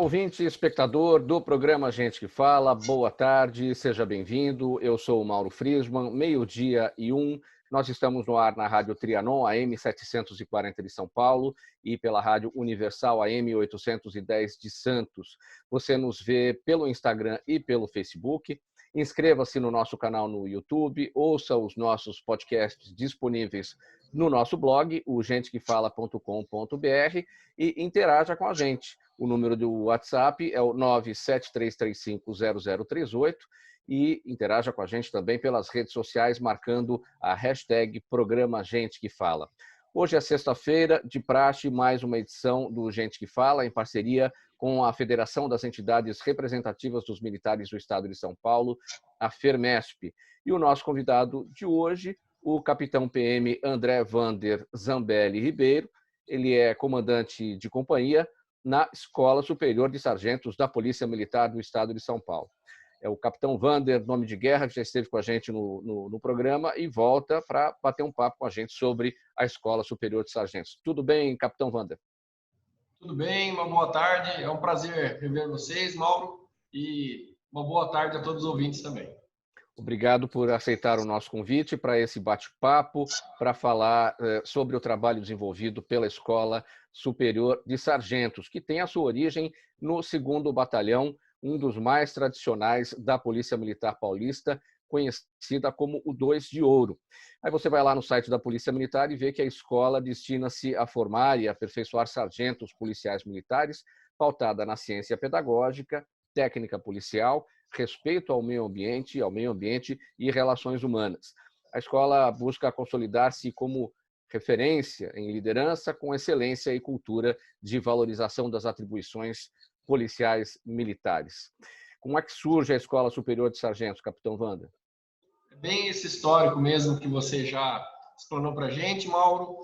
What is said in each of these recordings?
ouvinte e espectador do programa Gente que Fala, boa tarde, seja bem-vindo. Eu sou o Mauro Friesman, 12:01. Nós estamos no ar na Rádio Trianon, AM 740 de São Paulo, e pela Rádio Universal, AM 810 de Santos. Você nos vê pelo Instagram e pelo Facebook. Inscreva-se no nosso canal no YouTube, ouça os nossos podcasts disponíveis no nosso blog, o gentequefala.com.br, e interaja com a gente. O número do WhatsApp é o 973350038 e interaja com a gente também pelas redes sociais, marcando a hashtag Programa Gente que Fala. Hoje é sexta-feira, de praxe, mais uma edição do Gente que Fala, em parceria com a Federação das Entidades Representativas dos Militares do Estado de São Paulo, a FERMESP. E o nosso convidado de hoje, o capitão PM André Vander Zambelli Ribeiro. Ele é comandante de companhia na Escola Superior de Sargentos da Polícia Militar do Estado de São Paulo. É o capitão Vander, nome de guerra, que já esteve com a gente no programa e volta para bater um papo com a gente sobre a Escola Superior de Sargentos. Tudo bem, capitão Vander? Tudo bem, uma boa tarde. É um prazer rever vocês, Mauro, e uma boa tarde a todos os ouvintes também. Obrigado por aceitar o nosso convite para esse bate-papo, para falar sobre o trabalho desenvolvido pela Escola Superior de Sargentos, que tem a sua origem no 2º Batalhão, um dos mais tradicionais da Polícia Militar Paulista, conhecida como o 2 de Ouro. Aí você vai lá no site da Polícia Militar e vê que a escola destina-se a formar e aperfeiçoar sargentos policiais militares, pautada na ciência pedagógica, técnica policial, respeito ao meio ambiente e relações humanas. A escola busca consolidar-se como referência em liderança, com excelência e cultura de valorização das atribuições policiais militares. Como é que surge a Escola Superior de Sargentos, capitão Vander? É bem esse histórico mesmo que você já explanou para a gente, Mauro.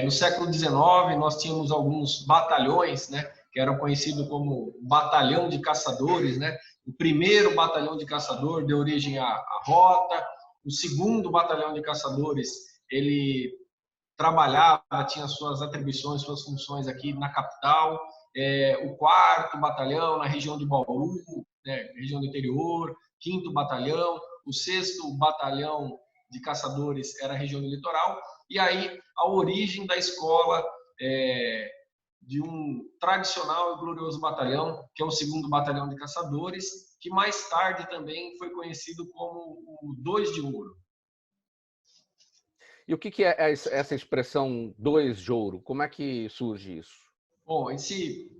No século XIX, nós tínhamos alguns batalhões, né, que eram conhecidos como Batalhão de Caçadores, né? O primeiro batalhão de caçador deu origem à rota. O 2º batalhão de caçadores, ele trabalhava, tinha suas atribuições, suas funções aqui na capital. O 4º batalhão na região de Bauru, né, região do interior. 5º batalhão, o 6º batalhão de caçadores era a região do litoral. E aí a origem da escola de um tradicional e glorioso batalhão, que é o 2º Batalhão de Caçadores, que mais tarde também foi conhecido como o 2 de Ouro. E o que é essa expressão 2 de Ouro? Como é que surge isso? Bom, esse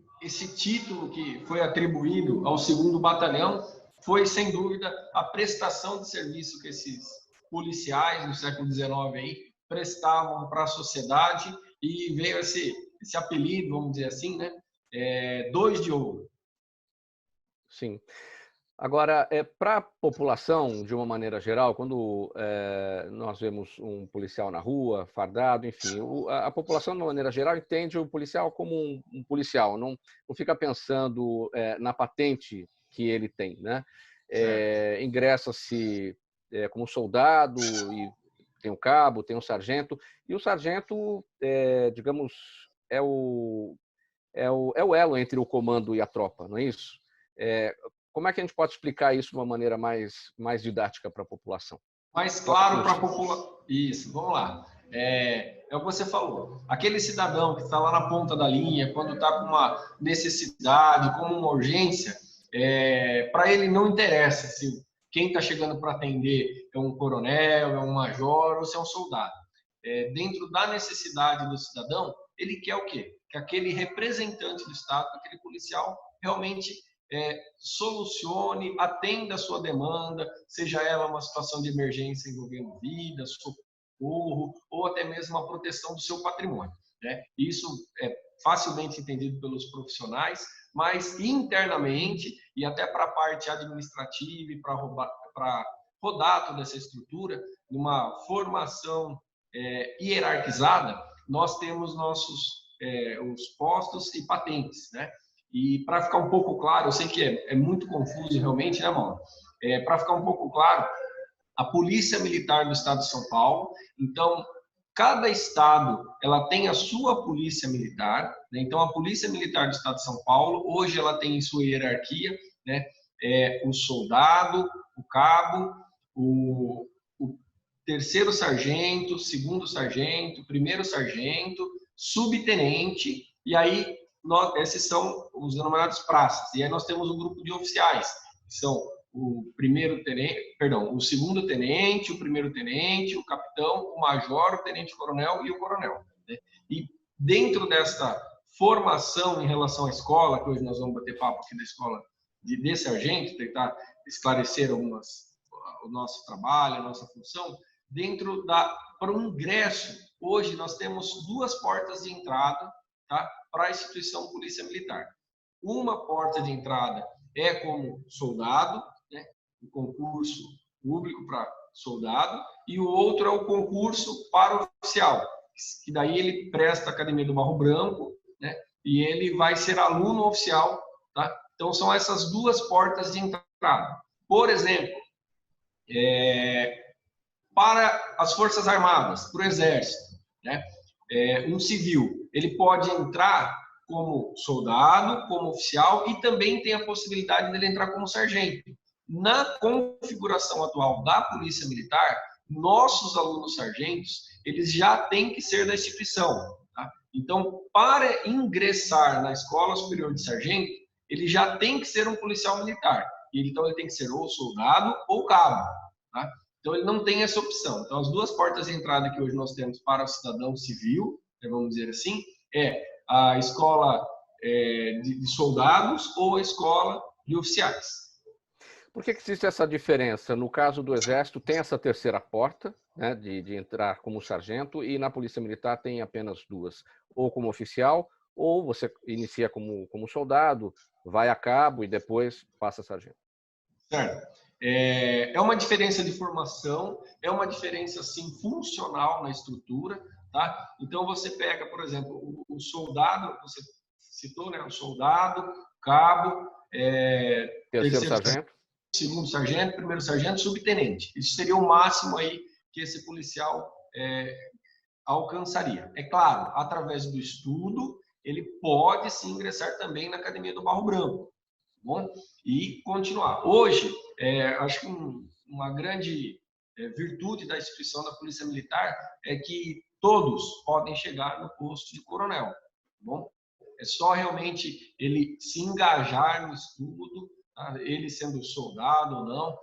título que foi atribuído ao 2º Batalhão foi, sem dúvida, a prestação de serviço que esses policiais no século XIX aí prestavam para a sociedade, e veio esse apelido, vamos dizer assim, né? 2 de Ouro. Sim. Agora, para a população, de uma maneira geral, quando nós vemos um policial na rua, fardado, enfim, a população, de uma maneira geral, entende o policial como um policial, não fica pensando na patente que ele tem, né? Ingressa-se como soldado e tem um cabo, tem um sargento, e o sargento, digamos, é o elo entre o comando e a tropa, não é isso? Como é que a gente pode explicar isso de uma maneira mais didática para a população? Mais claro para a população. Isso, vamos lá. É o que você falou. Aquele cidadão que está lá na ponta da linha, quando está com uma necessidade, como uma urgência, para ele não interessa se quem está chegando para atender é um coronel, é um major ou se é um soldado. Dentro da necessidade do cidadão, ele quer o quê? Que aquele representante do Estado, aquele policial, realmente solucione, atenda a sua demanda, seja ela uma situação de emergência envolvendo vida, socorro, ou até mesmo a proteção do seu patrimônio, né? Isso é facilmente entendido pelos profissionais, mas internamente e até para a parte administrativa e para rodar toda essa estrutura, numa formação hierarquizada, nós temos os postos e patentes, né? E para ficar um pouco claro, eu sei que é muito confuso realmente, né, Mauro? Para ficar um pouco claro, a Polícia Militar do Estado de São Paulo, então, Cada estado ela tem a sua polícia militar, né? Então a Polícia Militar do Estado de São Paulo hoje ela tem em sua hierarquia, né, o soldado, o cabo, o terceiro sargento, segundo sargento, primeiro sargento, subtenente, e aí esses são os denominados praças. E aí nós temos um grupo de oficiais, que são o primeiro tenente, perdão, o segundo tenente, o primeiro tenente, o capitão, o major, o tenente-coronel e o coronel, né? E dentro desta formação em relação à escola, que hoje nós vamos bater papo aqui da escola de sargento, tentar esclarecer o nosso trabalho, a nossa função, para o ingresso, hoje nós temos 2 portas de entrada, tá, para a instituição Polícia Militar. Uma porta de entrada é como soldado, né, o concurso público para soldado, e o outro é o concurso para oficial, que daí ele presta a Academia do Barro Branco, né, e ele vai ser aluno oficial, tá? Então são essas 2 portas de entrada. Por exemplo, para as Forças Armadas, para o Exército, né? Um civil, ele pode entrar como soldado, como oficial, e também tem a possibilidade dele entrar como sargento. Na configuração atual da Polícia Militar, nossos alunos sargentos, eles já têm que ser da instituição, tá? Então, para ingressar na Escola Superior de Sargento, ele já tem que ser um policial militar. Então, ele tem que ser ou soldado ou cabo, tá? Então, ele não tem essa opção. Então, as 2 portas de entrada que hoje nós temos para o cidadão civil, vamos dizer assim, é a escola de soldados ou a escola de oficiais. Por que existe essa diferença? No caso do Exército, tem essa terceira porta, né, de entrar como sargento, e na Polícia Militar tem apenas 2, ou como oficial, ou você inicia como soldado, vai a cabo e depois passa a sargento. Certo. É uma diferença de formação, é uma diferença, assim, funcional na estrutura, tá? Então, você pega, por exemplo, o soldado, você citou, né? O soldado, cabo, terceiro sargento, segundo sargento, primeiro sargento, subtenente. Isso seria o máximo aí que esse policial alcançaria. É claro, através do estudo, ele pode sim ingressar também na Academia do Barro Branco, tá bom? E continuar. Hoje, acho que uma grande virtude da instituição da Polícia Militar é que todos podem chegar no posto de coronel, tá bom? É só realmente ele se engajar no estudo, tá? Ele sendo soldado ou não.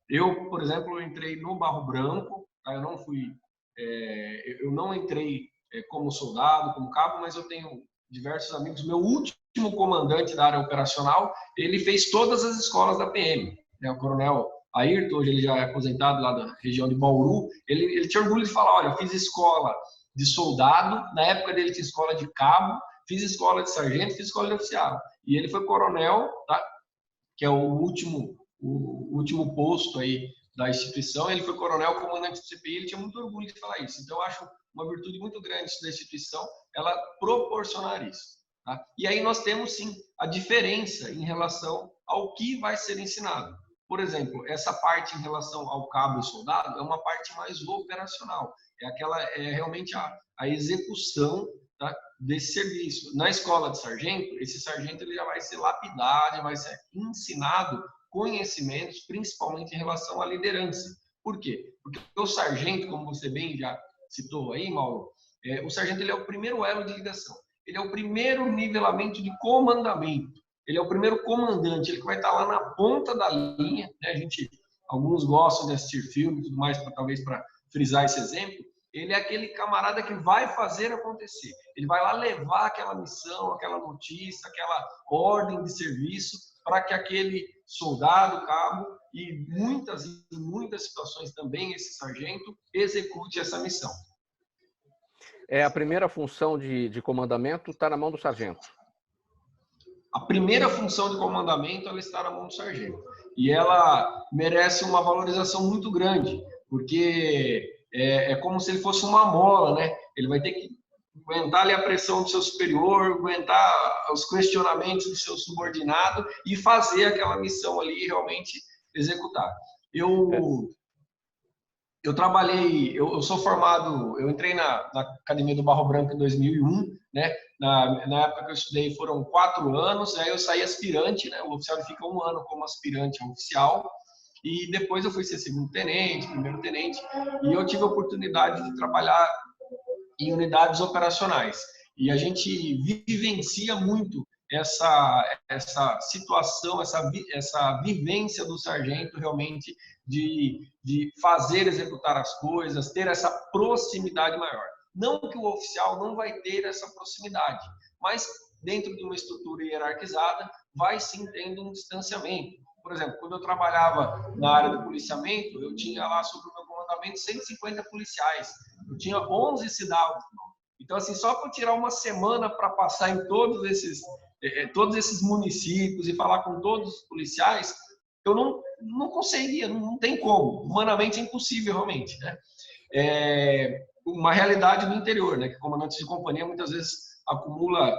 Eu, por exemplo, entrei no Barro Branco, tá? Eu não entrei como soldado, como cabo, mas eu tenho diversos amigos. Meu último comandante da área operacional, ele fez todas as escolas da PM, né? O coronel Ayrton, hoje ele já é aposentado lá da região de Bauru, ele tinha orgulho de falar, olha, eu fiz escola de soldado, na época dele tinha escola de cabo, fiz escola de sargento, fiz escola de oficial. E ele foi coronel, tá? Que é o último posto aí da instituição, ele foi coronel, comandante do CPI, ele tinha muito orgulho de falar isso. Então, eu acho uma virtude muito grande da instituição, ela proporcionar isso, tá? E aí nós temos, sim, a diferença em relação ao que vai ser ensinado. Por exemplo, essa parte em relação ao cabo e soldado é uma parte mais operacional, é realmente a execução, tá, desse serviço. Na escola de sargento, esse sargento ele já vai ser lapidado, já vai ser ensinado conhecimentos, principalmente em relação à liderança. Por quê? Porque o sargento, como você bem já citou aí, Mauro, o sargento ele é o primeiro elo de ligação. Ele é o primeiro nivelamento de comandamento. Ele é o primeiro comandante, ele que vai estar lá na ponta da linha, né? Alguns gostam de assistir filme e tudo mais, talvez para frisar esse exemplo. Ele é aquele camarada que vai fazer acontecer. Ele vai lá levar aquela missão, aquela notícia, aquela ordem de serviço para que aquele soldado, cabo e em muitas situações também esse sargento execute essa missão. A primeira função de comandamento está na mão do sargento. A primeira função de comandamento ela está na mão do sargento. E ela merece uma valorização muito grande, porque é como se ele fosse uma mola, né? Ele vai ter que aguentar ali a pressão do seu superior, aguentar os questionamentos do seu subordinado e fazer aquela missão ali realmente executar. eu trabalhei, eu sou formado, eu entrei na Academia do Barro Branco em 2001, né? Na época que eu estudei foram 4 anos, aí eu saí aspirante, né? O oficial ele fica 1 ano como aspirante a oficial, e depois eu fui ser segundo tenente, primeiro tenente, e eu tive a oportunidade de trabalhar em unidades operacionais. E a gente vivencia muito essa situação, essa vivência do sargento realmente de fazer executar as coisas, ter essa proximidade maior. Não que o oficial não vai ter essa proximidade, mas dentro de uma estrutura hierarquizada vai sim tendo um distanciamento. Por exemplo, quando eu trabalhava na área do policiamento, eu tinha lá sob o meu comandamento 150 policiais. Eu tinha 11 cidades. Então, assim, só para tirar uma semana para passar em todos esses municípios e falar com todos os policiais, eu não conseguia, não tem como. Humanamente é impossível, realmente, né? É uma realidade do interior, né? Que comandante de companhia muitas vezes acumula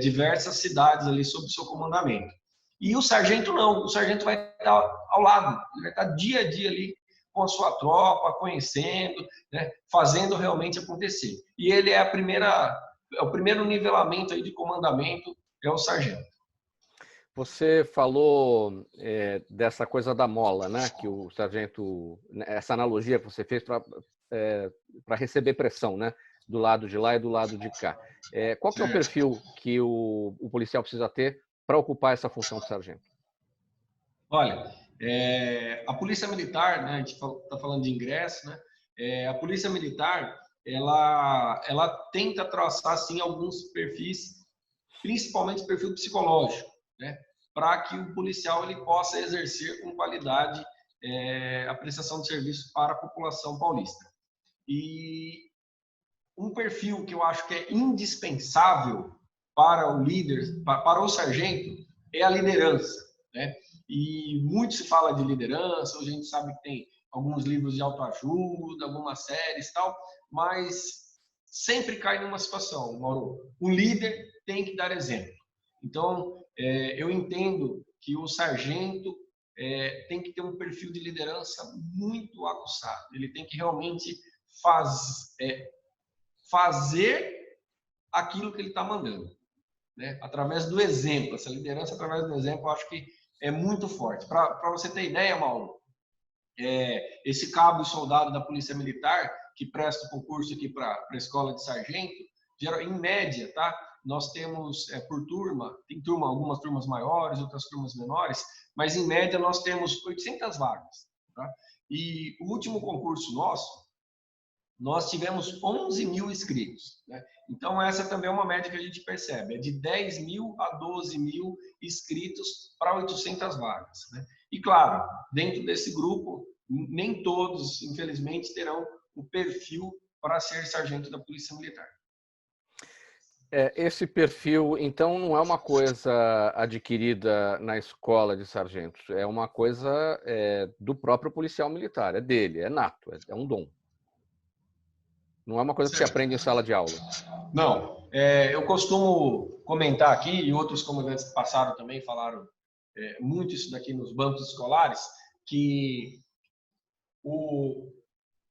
diversas cidades ali sob o seu comandamento. E o sargento não, o sargento vai estar ao lado, ele vai estar dia a dia ali com a sua tropa, conhecendo, né, fazendo realmente acontecer. E ele é o primeiro nivelamento aí de comandamento, é o sargento. Você falou dessa coisa da mola, né? Que o sargento, essa analogia que você fez para receber pressão, né? Do lado de lá e do lado de cá. Qual que é o perfil que o policial precisa ter para ocupar essa função de sargento? Olha, a Polícia Militar, né? A gente está falando de ingresso, né? A Polícia Militar, ela tenta traçar, sim, alguns perfis, principalmente perfil psicológico, né? Para que o policial ele possa exercer com qualidade a prestação de serviço para a população paulista. E um perfil que eu acho que é indispensável para o líder, para o sargento, é a liderança, né? E muito se fala de liderança, hoje a gente sabe que tem alguns livros de autoajuda, algumas séries e tal, mas sempre cai numa situação, Mauro, o líder tem que dar exemplo. Então, eu entendo que o sargento tem que ter um perfil de liderança muito aguçado, ele tem que realmente fazer aquilo que ele está mandando, né? Através do exemplo, essa liderança através do exemplo, eu acho que é muito forte. Para você ter ideia, Mauro, esse cabo e soldado da Polícia Militar que presta o concurso aqui para a escola de sargento, em média, tá? Nós temos por turma, tem algumas turmas maiores, outras turmas menores, mas em média nós temos 800 vagas, tá? E o último concurso nosso, nós tivemos 11 mil inscritos, né? Então, essa também é uma média que a gente percebe, é de 10 mil a 12 mil inscritos para 800 vagas, né? E, claro, dentro desse grupo, nem todos, infelizmente, terão o perfil para ser sargento da Polícia Militar. Esse perfil, então, não é uma coisa adquirida na escola de sargentos, é uma coisa do próprio policial militar, é dele, é nato, é um dom. Não é uma coisa que se aprende em sala de aula. Não. Eu costumo comentar aqui, e outros comandantes que passaram também falaram muito isso daqui nos bancos escolares, que o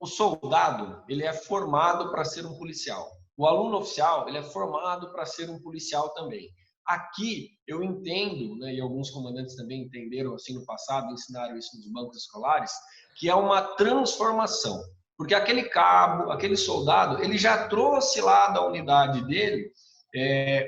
soldado ele é formado para ser um policial. O aluno oficial ele é formado para ser um policial também. Aqui eu entendo, né, e alguns comandantes também entenderam assim no passado, ensinaram isso nos bancos escolares, que é uma transformação. Porque aquele cabo, aquele soldado, ele já trouxe lá da unidade dele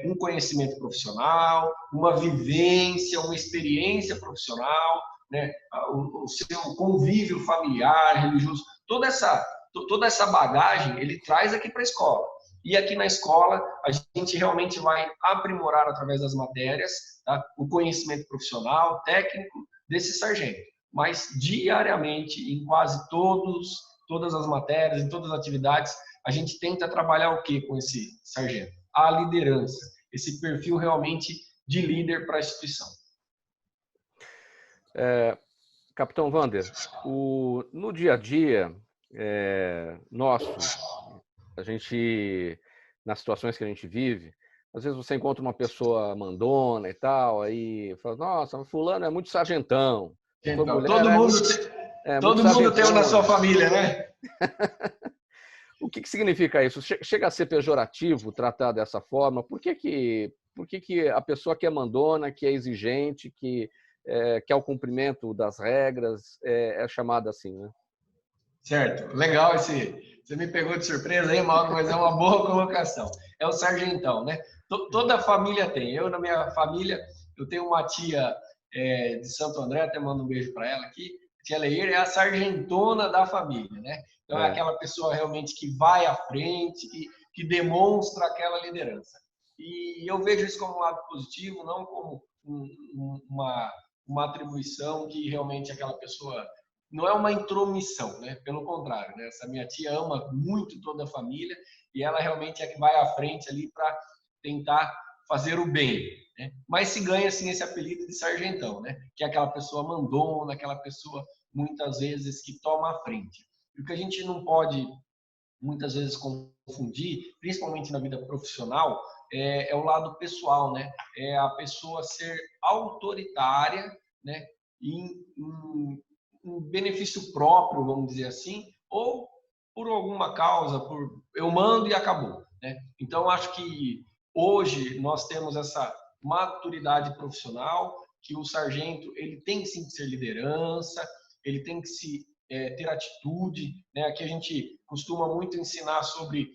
um conhecimento profissional, uma vivência, uma experiência profissional, né, o seu convívio familiar, religioso, toda essa bagagem ele traz aqui para a escola. E aqui na escola a gente realmente vai aprimorar através das matérias, tá, o conhecimento profissional, técnico desse sargento. Mas diariamente, em quase todas as matérias, em todas as atividades, a gente tenta trabalhar o que com esse sargento? A liderança, esse perfil realmente de líder para a instituição. Capitão Wander, no dia a dia nosso, a gente, nas situações que a gente vive, às vezes você encontra uma pessoa mandona e tal, aí fala, nossa, fulano é muito sargentão. Se for Então, mulher, Todo mundo tem um na sua família, né? O que significa isso? Chega a ser pejorativo tratar dessa forma? Por que a pessoa que é mandona, que é exigente, que quer o cumprimento das regras, é chamada assim, né? Certo, legal você me pegou de surpresa aí, Mauro, mas é uma boa colocação. É o sargentão, né? Toda a família tem. Eu, na minha família, eu tenho uma tia de Santo André, até mando um beijo para ela aqui. Tia Leir é a sargentona da família, né? Então é aquela pessoa realmente que vai à frente, que demonstra aquela liderança. E eu vejo isso como um lado positivo, não como uma atribuição que realmente aquela pessoa não é uma intromissão, né? Pelo contrário, né? Essa minha tia ama muito toda a família e ela realmente é que vai à frente ali para tentar fazer o bem, né? Mas se ganha assim esse apelido de sargentão, né? Que é aquela pessoa mandona, aquela pessoa muitas vezes que toma a frente. E o que a gente não pode muitas vezes confundir, principalmente na vida profissional, é o lado pessoal, né? É a pessoa ser autoritária, né? Em benefício próprio, vamos dizer assim, ou por alguma causa, por eu mando e acabou, né? Então acho que hoje nós temos essa maturidade profissional que o sargento ele tem sim que ser liderança, ele tem que se ter atitude, né? Aqui a gente costuma muito ensinar sobre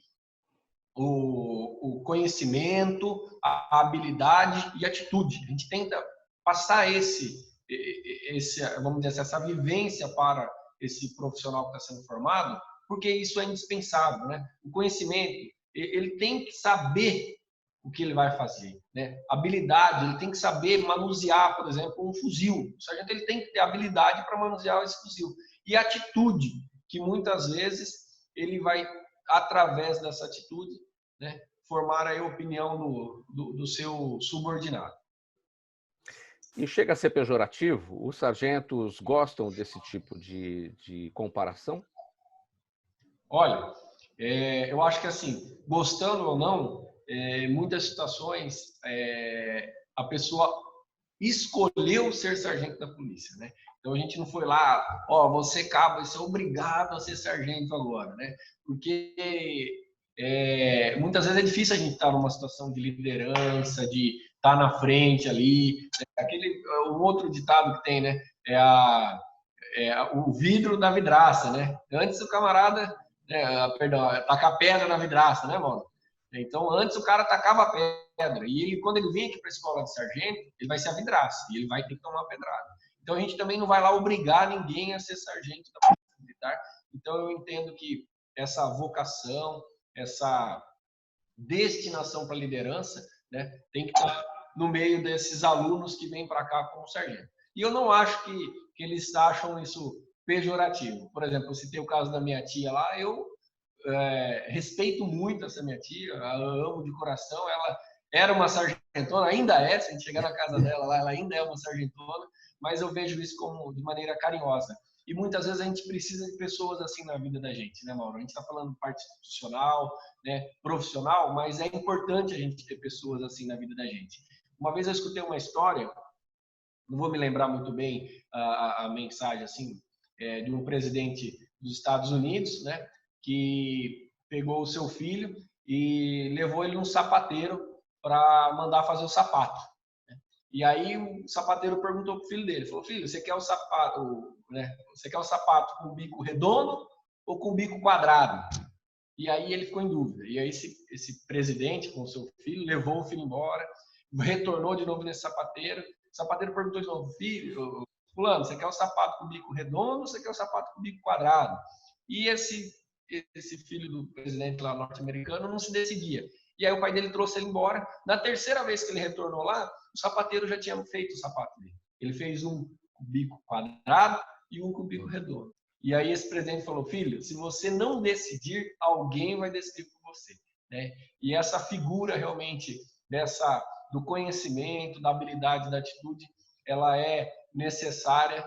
o conhecimento, a habilidade e atitude. A gente tenta passar vamos dizer assim, essa vivência para esse profissional que está sendo formado, porque isso é indispensável, né? O conhecimento, ele tem que saber o que ele vai fazer, né? Habilidade, ele tem que saber manusear, por exemplo, um fuzil. O sargento ele tem que ter habilidade para manusear esse fuzil. E atitude, que muitas vezes ele vai, através dessa atitude, né, formar a opinião do seu subordinado. E chega a ser pejorativo? Os sargentos gostam desse tipo de comparação? Olha, eu acho que assim, gostando ou não, muitas situações a pessoa escolheu ser sargento da polícia, né? Então a gente não foi lá, você cabo, você é obrigado a ser sargento agora, né? Porque muitas vezes é difícil a gente estar numa situação de liderança, de estar na frente ali. O outro ditado que tem, né? O vidro da vidraça, né? Antes o camarada, perdão, tacar pedra na vidraça, né, mano? Então, antes o cara tacava a pedra. E ele, quando ele vem aqui para a escola de sargento, ele vai ser a vidraça. E ele vai ter que tomar pedrada. Então, a gente também não vai lá obrigar ninguém a ser sargento da Polícia Militar. Então, eu entendo que essa vocação, essa destinação para a liderança, né, tem que estar no meio desses alunos que vêm para cá como sargento. E eu não acho que eles acham isso pejorativo. Por exemplo, eu citei o caso da minha tia lá, eu respeito muito essa minha tia, a amo de coração, ela era uma sargentona, ainda é, se a gente chegar na casa dela lá, ela ainda é uma sargentona, mas eu vejo isso como de maneira carinhosa. E muitas vezes a gente precisa de pessoas assim na vida da gente, né, Mauro? A gente está falando de parte institucional, né, profissional, mas é importante a gente ter pessoas assim na vida da gente. Uma vez eu escutei uma história, não vou me lembrar muito bem a mensagem assim, de um presidente dos Estados Unidos, né, que pegou o seu filho e levou ele num sapateiro para mandar fazer o sapato. E aí o sapateiro perguntou pro filho dele, falou: filho, você quer o sapato, né? Você quer o sapato com o bico redondo ou com o bico quadrado? E aí ele ficou em dúvida. E aí esse presidente com o seu filho levou o filho embora, retornou de novo nesse sapateiro. O sapateiro perguntou de novo: filho, fulano, você quer o sapato com o bico redondo ou você quer o sapato com o bico quadrado? E esse filho do presidente lá norte-americano não se decidia. E aí o pai dele trouxe ele embora. Na terceira vez que ele retornou lá, o sapateiro já tinha feito o sapato dele. Ele fez um com bico quadrado e um com bico redondo. E aí esse presidente falou: filho, se você não decidir, alguém vai decidir por você, né? E essa figura realmente do conhecimento, da habilidade, da atitude, ela é necessária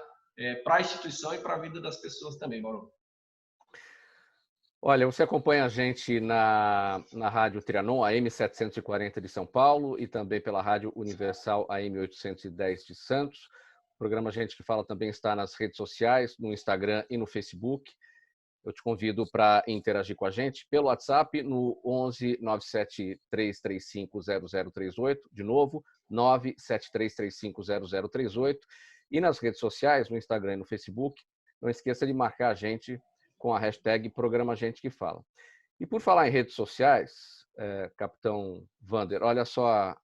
para a instituição e para a vida das pessoas também, Mauro. Olha, você acompanha a gente na Rádio Trianon, AM 740 de São Paulo, e também pela Rádio Universal AM 810 de Santos. O programa Gente que Fala também está nas redes sociais, no Instagram e no Facebook. Eu te convido para interagir com a gente pelo WhatsApp no 11 97335 0038, de novo, 97335 0038, e nas redes sociais, no Instagram e no Facebook. Não esqueça de marcar a gente com a hashtag Programa Gente que Fala. E por falar em redes sociais, Capitão Wander, olha só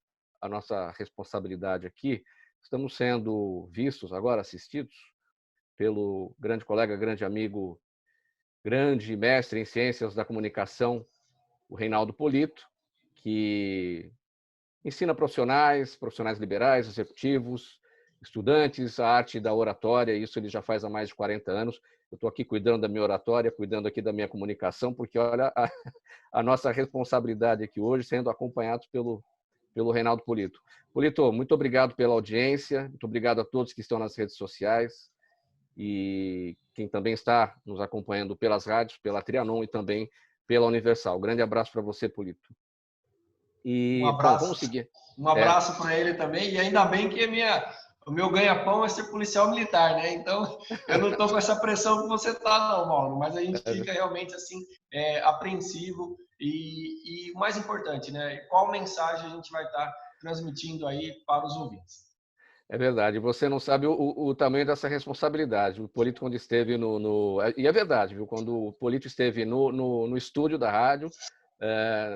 a nossa responsabilidade aqui. Estamos sendo vistos, agora assistidos, pelo grande colega, grande amigo, grande mestre em ciências da comunicação, o Reinaldo Polito, que ensina profissionais liberais, executivos, estudantes, a arte da oratória. Isso ele já faz há mais de 40 anos. Eu estou aqui cuidando da minha oratória, cuidando aqui da minha comunicação, porque olha a nossa responsabilidade aqui hoje, sendo acompanhados pelo Reinaldo Polito. Polito, muito obrigado pela audiência, muito obrigado a todos que estão nas redes sociais e quem também está nos acompanhando pelas rádios, pela Trianon e também pela Universal. Grande abraço para você, Polito. Um abraço. Bom, vamos seguir. Um abraço para ele também, e ainda bem que o meu ganha-pão é ser policial militar, né? Então, eu não estou com essa pressão que você está, não, Mauro, mas a gente fica realmente assim, apreensivo e o mais importante, né? Qual mensagem a gente vai estar transmitindo aí para os ouvintes? É verdade. Você não sabe o tamanho dessa responsabilidade. O Polito, quando esteve E é verdade, viu? Quando o Polito esteve no estúdio da rádio,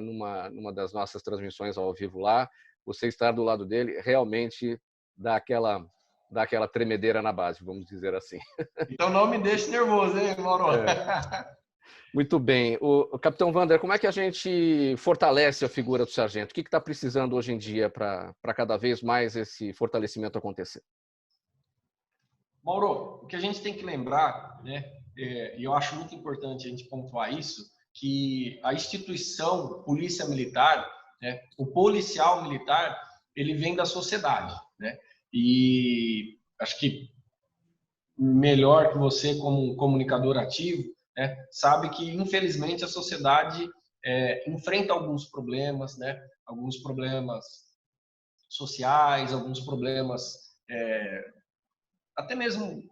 numa das nossas transmissões ao vivo lá, você estar do lado dele realmente dá aquela tremedeira na base, vamos dizer assim. Então não me deixe nervoso, hein, Mauro? Muito bem. O Capitão Wander, como é que a gente fortalece a figura do sargento? O que está precisando hoje em dia para cada vez mais esse fortalecimento acontecer? Mauro, o que a gente tem que lembrar, né, e eu acho muito importante a gente pontuar isso, que a instituição Polícia Militar, né, o policial militar, ele vem da sociedade, né? E acho que melhor que você, como um comunicador ativo, né, sabe que, infelizmente, a sociedade enfrenta alguns problemas, né, alguns problemas sociais, alguns problemas até mesmo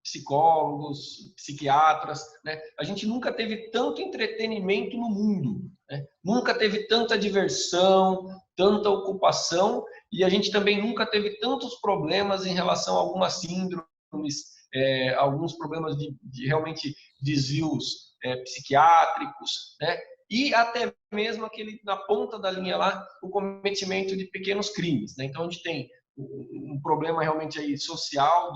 psicólogos, psiquiatras, né? A gente nunca teve tanto entretenimento no mundo, né? Nunca teve tanta diversão, tanta ocupação, e a gente também nunca teve tantos problemas em relação a algumas síndromes, alguns problemas de realmente desvios psiquiátricos, né? E até mesmo aquele na ponta da linha lá, o cometimento de pequenos crimes, né? Então a gente tem um problema realmente aí social,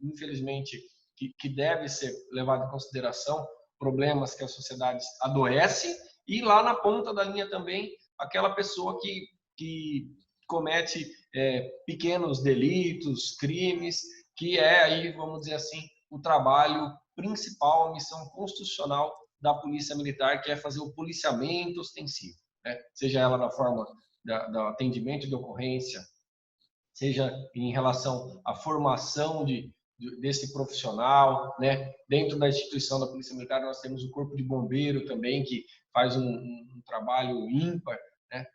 infelizmente, que deve ser levado em consideração, problemas que a sociedade adoece, e lá na ponta da linha também, aquela pessoa que comete pequenos delitos, crimes, que é aí, vamos dizer assim, o trabalho principal, a missão constitucional da Polícia Militar, que é fazer o policiamento ostensivo, né? Seja ela na forma do atendimento de ocorrência, seja em relação à formação desse profissional, né? Dentro da instituição da Polícia Militar, nós temos o Corpo de Bombeiro também, que faz um trabalho ímpar, né?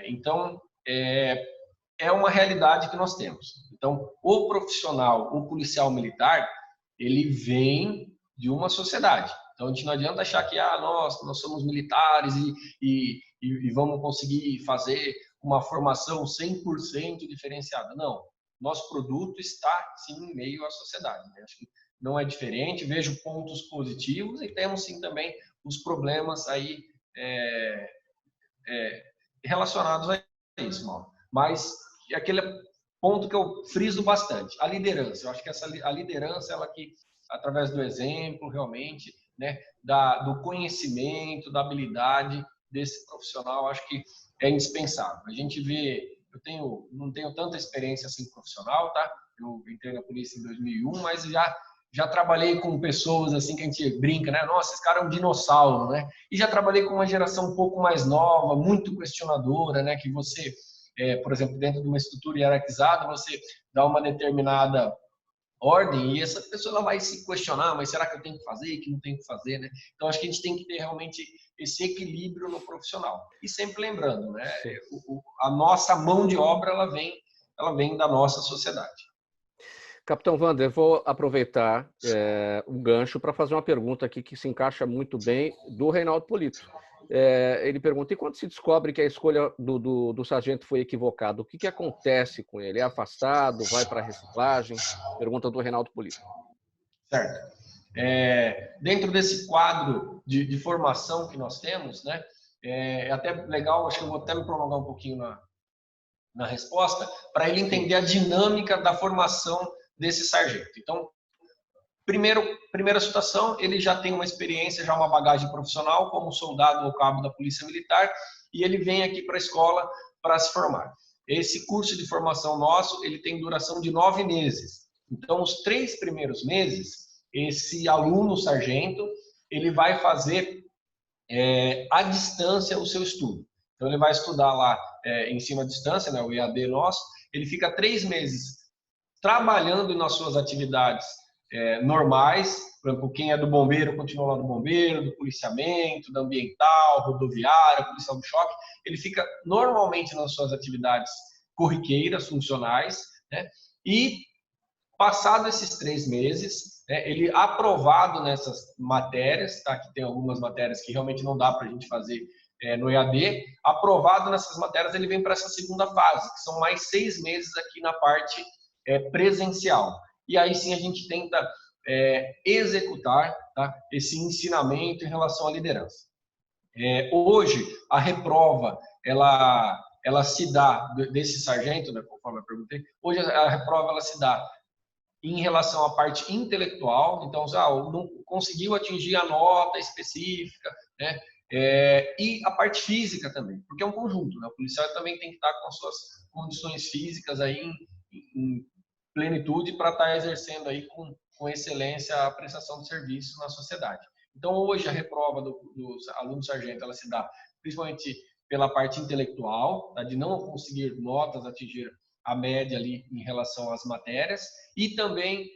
Então, é uma realidade que nós temos. Então, o profissional, o policial militar, ele vem de uma sociedade. Então, a gente não adianta achar que nós somos militares e vamos conseguir fazer uma formação 100% diferenciada. Não, nosso produto está, sim, em meio à sociedade, né? Acho que não é diferente, vejo pontos positivos e temos, sim, também os problemas aí relacionados a isso, Mauro. Mas aquele ponto que eu friso bastante, a liderança. Eu acho que a liderança, ela que, através do exemplo, realmente, né, do conhecimento, da habilidade desse profissional, acho que é indispensável. A gente vê, não tenho tanta experiência assim profissional, tá? Eu entrei na polícia em 2001, mas já trabalhei com pessoas assim que a gente brinca, né? Nossa, esse cara é um dinossauro, né? E já trabalhei com uma geração um pouco mais nova, muito questionadora, né? Que você, por exemplo, dentro de uma estrutura hierarquizada, você dá uma determinada ordem e essa pessoa ela vai se questionar, mas será que eu tenho que fazer, que não tenho que fazer, né? Então acho que a gente tem que ter realmente esse equilíbrio no profissional. E sempre lembrando, né? A nossa mão de obra ela vem ela vem da nossa sociedade. Capitão Wander, vou aproveitar um gancho para fazer uma pergunta aqui que se encaixa muito bem do Reinaldo Polito. Ele pergunta, e quando se descobre que a escolha do sargento foi equivocada, o que acontece com ele? É afastado? Vai para a reciclagem? Pergunta do Reinaldo Polito. Certo. Dentro desse quadro de formação que nós temos, né, é até legal, acho que eu vou até me prolongar um pouquinho na resposta, para ele entender a dinâmica da formação desse sargento. Então, primeira situação, ele já tem uma experiência, já uma bagagem profissional como soldado ou cabo da Polícia Militar, e ele vem aqui para a escola para se formar. Esse curso de formação nosso, ele tem duração de 9 meses. Então, os 3 primeiros meses, esse aluno sargento, ele vai fazer à distância o seu estudo. Então, ele vai estudar lá ensino à distância, né, o EAD nosso, ele fica 3 meses trabalhando nas suas atividades normais, por exemplo, quem é do bombeiro continua lá do bombeiro, do policiamento, da ambiental, rodoviária, policial do choque, ele fica normalmente nas suas atividades corriqueiras, funcionais, né? E passado esses 3 meses, né, ele aprovado nessas matérias, tá? Que tem algumas matérias que realmente não dá para a gente fazer no EAD, aprovado nessas matérias, ele vem para essa segunda fase, que são mais 6 meses aqui na parte presencial. E aí sim a gente tenta executar, tá, esse ensinamento em relação à liderança. Hoje, a reprova, ela se dá, desse sargento, né, conforme eu perguntei, hoje a reprova ela se dá em relação à parte intelectual, então, não conseguiu atingir a nota específica, né, e a parte física também, porque é um conjunto, né, o policial também tem que estar com as suas condições físicas aí em plenitude para estar exercendo aí com excelência a prestação de serviço na sociedade. Então, hoje, a reprova do aluno sargento, ela se dá principalmente pela parte intelectual, tá? De não conseguir notas, atingir a média ali em relação às matérias, e também,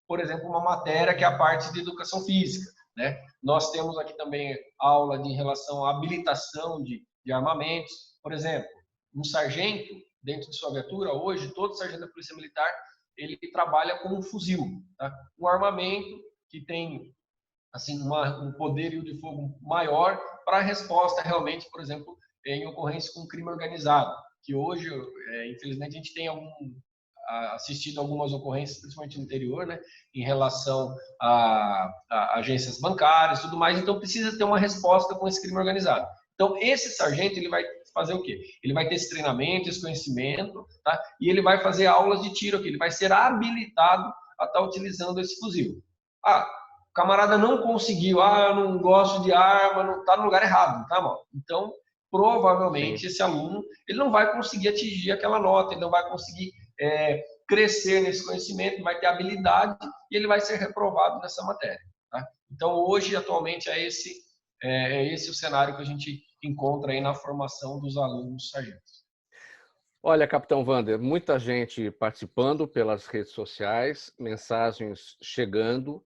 por exemplo, uma matéria que é a parte de educação física, né? Nós temos aqui também aula em relação à habilitação de armamentos. Por exemplo, um sargento, dentro de sua viatura, hoje, todo sargento da Polícia Militar, ele trabalha com um fuzil, tá? Um armamento que tem assim, um poderio de fogo maior para a resposta realmente, por exemplo, em ocorrência com crime organizado, que hoje, infelizmente, a gente tem assistido algumas ocorrências, principalmente no interior, né, em relação a agências bancárias e tudo mais, então precisa ter uma resposta com esse crime organizado. Então, esse sargento, ele vai fazer o quê? Ele vai ter esse treinamento, esse conhecimento, tá? E ele vai fazer aulas de tiro aqui, ele vai ser habilitado a estar utilizando esse fuzil. O camarada não conseguiu, eu não gosto de arma, não está no lugar errado, tá, mano? Então, provavelmente, esse aluno, ele não vai conseguir atingir aquela nota, ele não vai conseguir crescer nesse conhecimento, vai ter habilidade e ele vai ser reprovado nessa matéria, tá? Então, hoje, atualmente, é esse o cenário que a gente encontra aí na formação dos alunos sargentos. Olha, Capitão Wander, muita gente participando pelas redes sociais, mensagens chegando.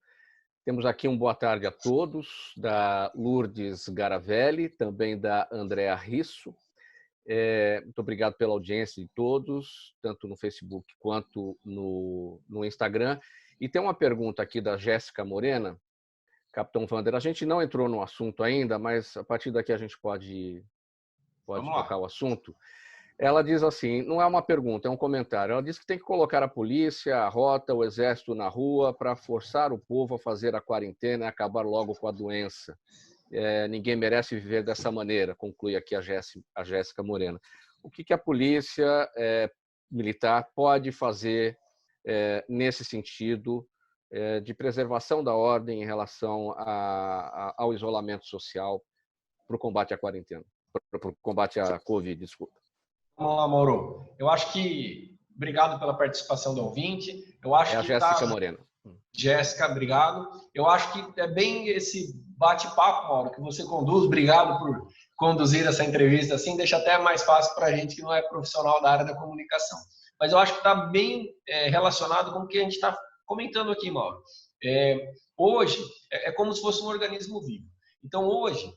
Temos aqui um boa tarde a todos, da Lourdes Garavelli, também da Andréa Risso. Muito obrigado pela audiência de todos, tanto no Facebook quanto no Instagram. E tem uma pergunta aqui da Jéssica Morena. Capitão Wander, a gente não entrou no assunto ainda, mas a partir daqui a gente pode tocar o assunto. Ela diz assim, não é uma pergunta, é um comentário. Ela diz que tem que colocar a polícia, a rota, o exército na rua para forçar o povo a fazer a quarentena e acabar logo com a doença. Ninguém merece viver dessa maneira, conclui aqui a Jéssica Morena. O que a polícia militar pode fazer nesse sentido de preservação da ordem em relação ao isolamento social para o combate à quarentena, para o combate à Covid, desculpa. Vamos lá, Mauro. Eu acho que... Obrigado pela participação do ouvinte. Eu acho a Jéssica Morena. Jéssica, obrigado. Eu acho que é bem esse bate-papo, Mauro, que você conduz. Obrigado por conduzir essa entrevista assim. Deixa até mais fácil para a gente que não é profissional da área da comunicação. Mas eu acho que está bem relacionado com o que a gente está comentando aqui, Mauro. Hoje, é como se fosse um organismo vivo. Então, hoje...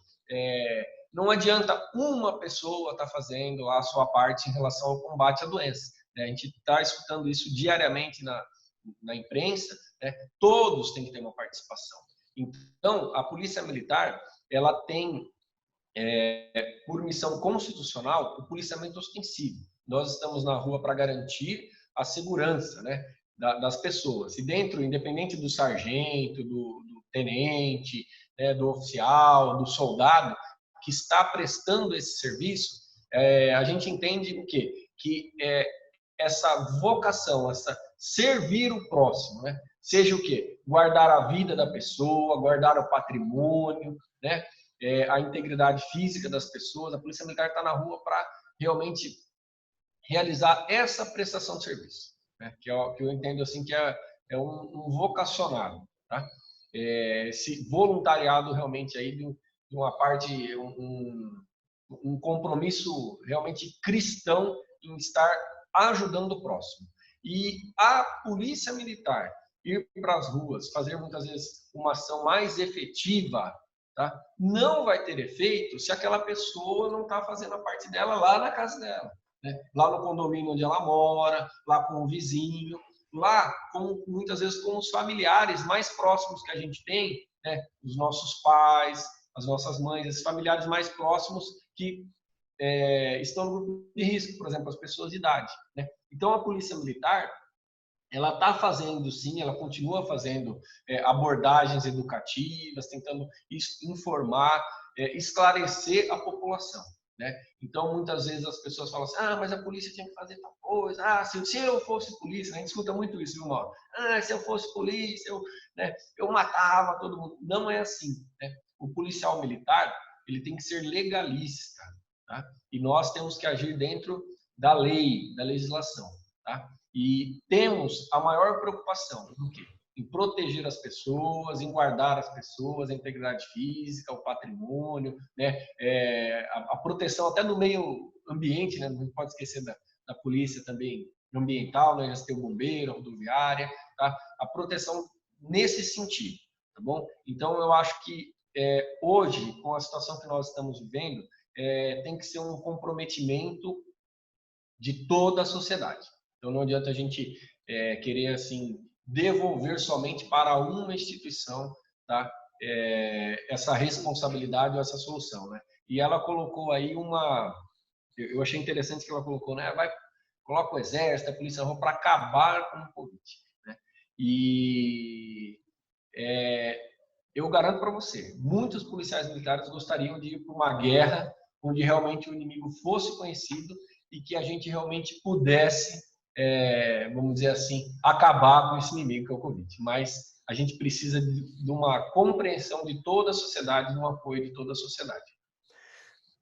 não adianta uma pessoa estar fazendo a sua parte em relação ao combate à doença. né? A gente está escutando isso diariamente na imprensa, né? Todos têm que ter uma participação. Então, a Polícia Militar, ela tem, por missão constitucional, o policiamento ostensivo. Nós estamos na rua para garantir a segurança, né, das pessoas. E dentro, independente do sargento, do tenente, né, do oficial, do soldado que está prestando esse serviço, a gente entende o quê? Que essa vocação, essa servir o próximo, né? Seja o quê? Guardar a vida da pessoa, guardar o patrimônio, né? A integridade física das pessoas. A Polícia Militar está na rua para realmente realizar essa prestação de serviço, né? Que eu entendo assim que é um vocacionado, tá? Esse voluntariado realmente aí de uma parte, um compromisso realmente cristão em estar ajudando o próximo. E a Polícia Militar ir para as ruas, fazer muitas vezes uma ação mais efetiva, tá? Não vai ter efeito se aquela pessoa não está fazendo a parte dela lá na casa dela, né? Lá no condomínio onde ela mora, lá com o vizinho, lá muitas vezes com os familiares mais próximos que a gente tem, né? Os nossos pais, as nossas mães, esses familiares mais próximos que estão no grupo de risco, por exemplo, as pessoas de idade, né? Então, a Polícia Militar, ela está fazendo, sim, ela continua fazendo abordagens educativas, tentando informar, esclarecer a população, né? Então, muitas vezes as pessoas falam assim, mas a polícia tinha que fazer tal coisa, se eu fosse polícia, né? A gente escuta muito isso, viu, Mauro? Se eu fosse polícia, eu matava todo mundo. Não é assim, né? O policial militar, ele tem que ser legalista, tá? E nós temos que agir dentro da lei, da legislação, tá? E temos a maior preocupação no quê? Em proteger as pessoas, em guardar as pessoas, a integridade física, o patrimônio, né? A proteção até do meio ambiente, né? Não pode esquecer da polícia também ambiental, né? Já tem o bombeiro, a rodoviária, tá? A proteção nesse sentido, tá bom? Então, eu acho que hoje, com a situação que nós estamos vivendo, tem que ser um comprometimento de toda a sociedade. Então, não adianta a gente querer assim devolver somente para uma instituição, tá? Essa responsabilidade ou essa solução, né? E ela colocou aí eu achei interessante que ela colocou, né? Coloca o exército, a polícia para acabar com o Covid, né? E eu garanto para você, muitos policiais militares gostariam de ir para uma guerra onde realmente o inimigo fosse conhecido e que a gente realmente pudesse, vamos dizer assim, acabar com esse inimigo que é o Covid. Mas a gente precisa de uma compreensão de toda a sociedade, de um apoio de toda a sociedade.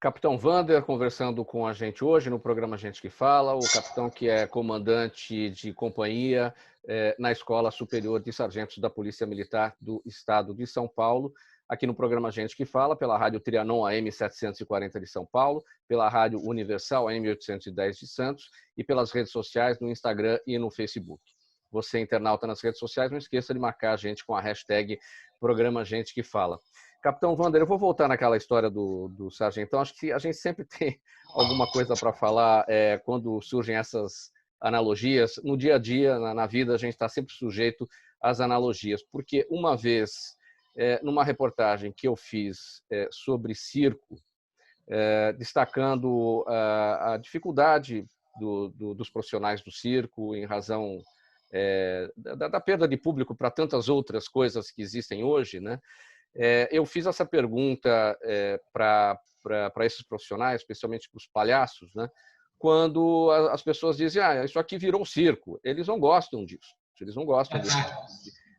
Capitão Vander conversando com a gente hoje no programa Gente que Fala, o capitão que é comandante de companhia na Escola Superior de Sargentos da Polícia Militar do Estado de São Paulo, aqui no programa Gente que Fala, pela Rádio Trianon AM 740 de São Paulo, pela Rádio Universal AM 810 de Santos e pelas redes sociais no Instagram e no Facebook. Você, internauta nas redes sociais, não esqueça de marcar a gente com a hashtag Programa Gente que Fala. Capitão Vander, eu vou voltar naquela história do sargentão. Acho que a gente sempre tem alguma coisa para falar quando surgem essas analogias. No dia a dia, na vida, a gente está sempre sujeito às analogias. Porque uma vez, numa reportagem que eu fiz sobre circo, destacando a dificuldade dos profissionais do circo em razão da perda de público para tantas outras coisas que existem hoje, né? Eu fiz essa pergunta para esses profissionais, especialmente para os palhaços, né? Quando as pessoas dizem, isso aqui virou circo. Eles não gostam disso. Eles não gostam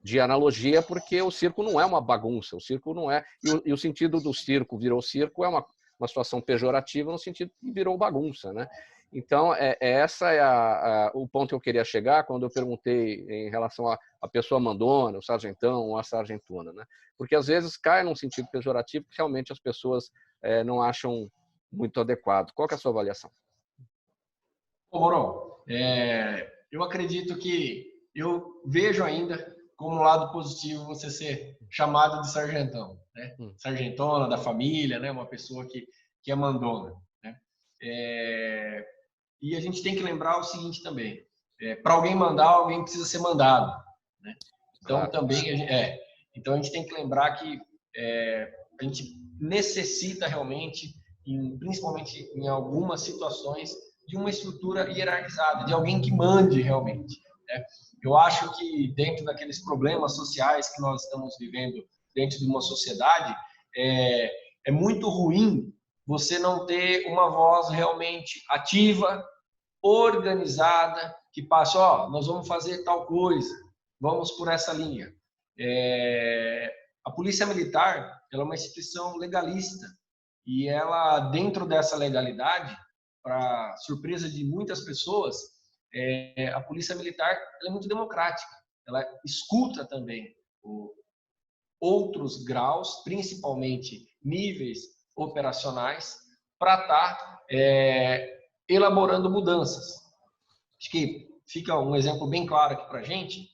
de analogia, porque o circo não é uma bagunça. O circo não é... E o sentido do circo virou circo é uma situação pejorativa no sentido que virou bagunça, né? Então, essa é o ponto que eu queria chegar quando eu perguntei em relação à pessoa mandona, o sargentão ou a sargentona, né? Porque às vezes cai num sentido pejorativo que realmente as pessoas não acham muito adequado. Qual que é a sua avaliação? Ô, Moron, eu acredito que eu vejo ainda como um lado positivo você ser chamado de sargentão, né? Sargentona da família, né? Uma pessoa que é mandona, né? E a gente tem que lembrar o seguinte também, para alguém mandar, alguém precisa ser mandado, né? Então, Claro. também, então a gente tem que lembrar que a gente necessita realmente, principalmente em algumas situações, de uma estrutura hierarquizada, de alguém que mande realmente, né? Eu acho que dentro daqueles problemas sociais que nós estamos vivendo dentro de uma sociedade, é muito ruim você não ter uma voz realmente ativa, organizada, que passe, nós vamos fazer tal coisa, vamos por essa linha. A Polícia Militar, ela é uma instituição legalista e ela, dentro dessa legalidade, para surpresa de muitas pessoas, a Polícia Militar ela é muito democrática. Ela escuta também outros graus, principalmente níveis operacionais, para estar elaborando mudanças. Acho que fica um exemplo bem claro aqui para a gente.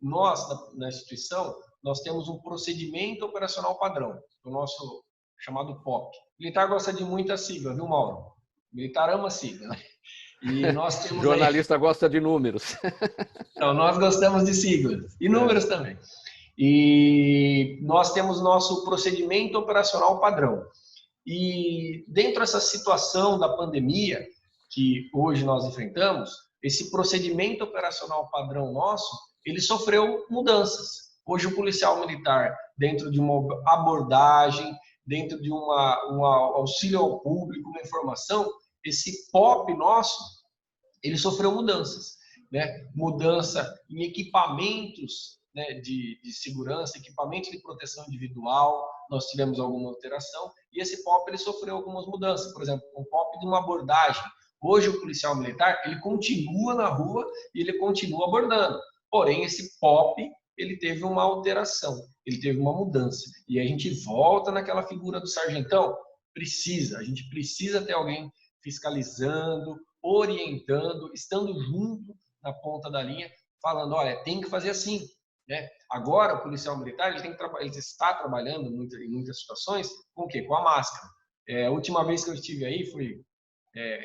Nós, na instituição, nós temos um procedimento operacional padrão, o nosso chamado POP. O militar gosta de muita sigla, viu, Mauro? O militar ama sigla, né? E nós temos jornalista gosta de números. Então, nós gostamos de siglas e números também. E nós temos nosso procedimento operacional padrão. E dentro dessa situação da pandemia que hoje nós enfrentamos, esse procedimento operacional padrão nosso, ele sofreu mudanças. Hoje o policial militar, dentro de uma abordagem, dentro de um auxílio ao público, uma informação, esse POP nosso, ele sofreu mudanças, né? Mudança em equipamentos, né, de segurança, equipamentos de proteção individual, nós tivemos alguma alteração, e esse POP ele sofreu algumas mudanças. Por exemplo, um POP de uma abordagem. Hoje o policial militar, ele continua na rua e ele continua abordando. Porém, esse POP, ele teve uma alteração, ele teve uma mudança. E a gente volta naquela figura do sargentão. A gente precisa ter alguém fiscalizando, orientando, estando junto na ponta da linha, falando, olha, tem que fazer assim, né? Agora, o policial militar ele está trabalhando em muitas situações com o quê? Com a máscara. A última vez que eu estive aí,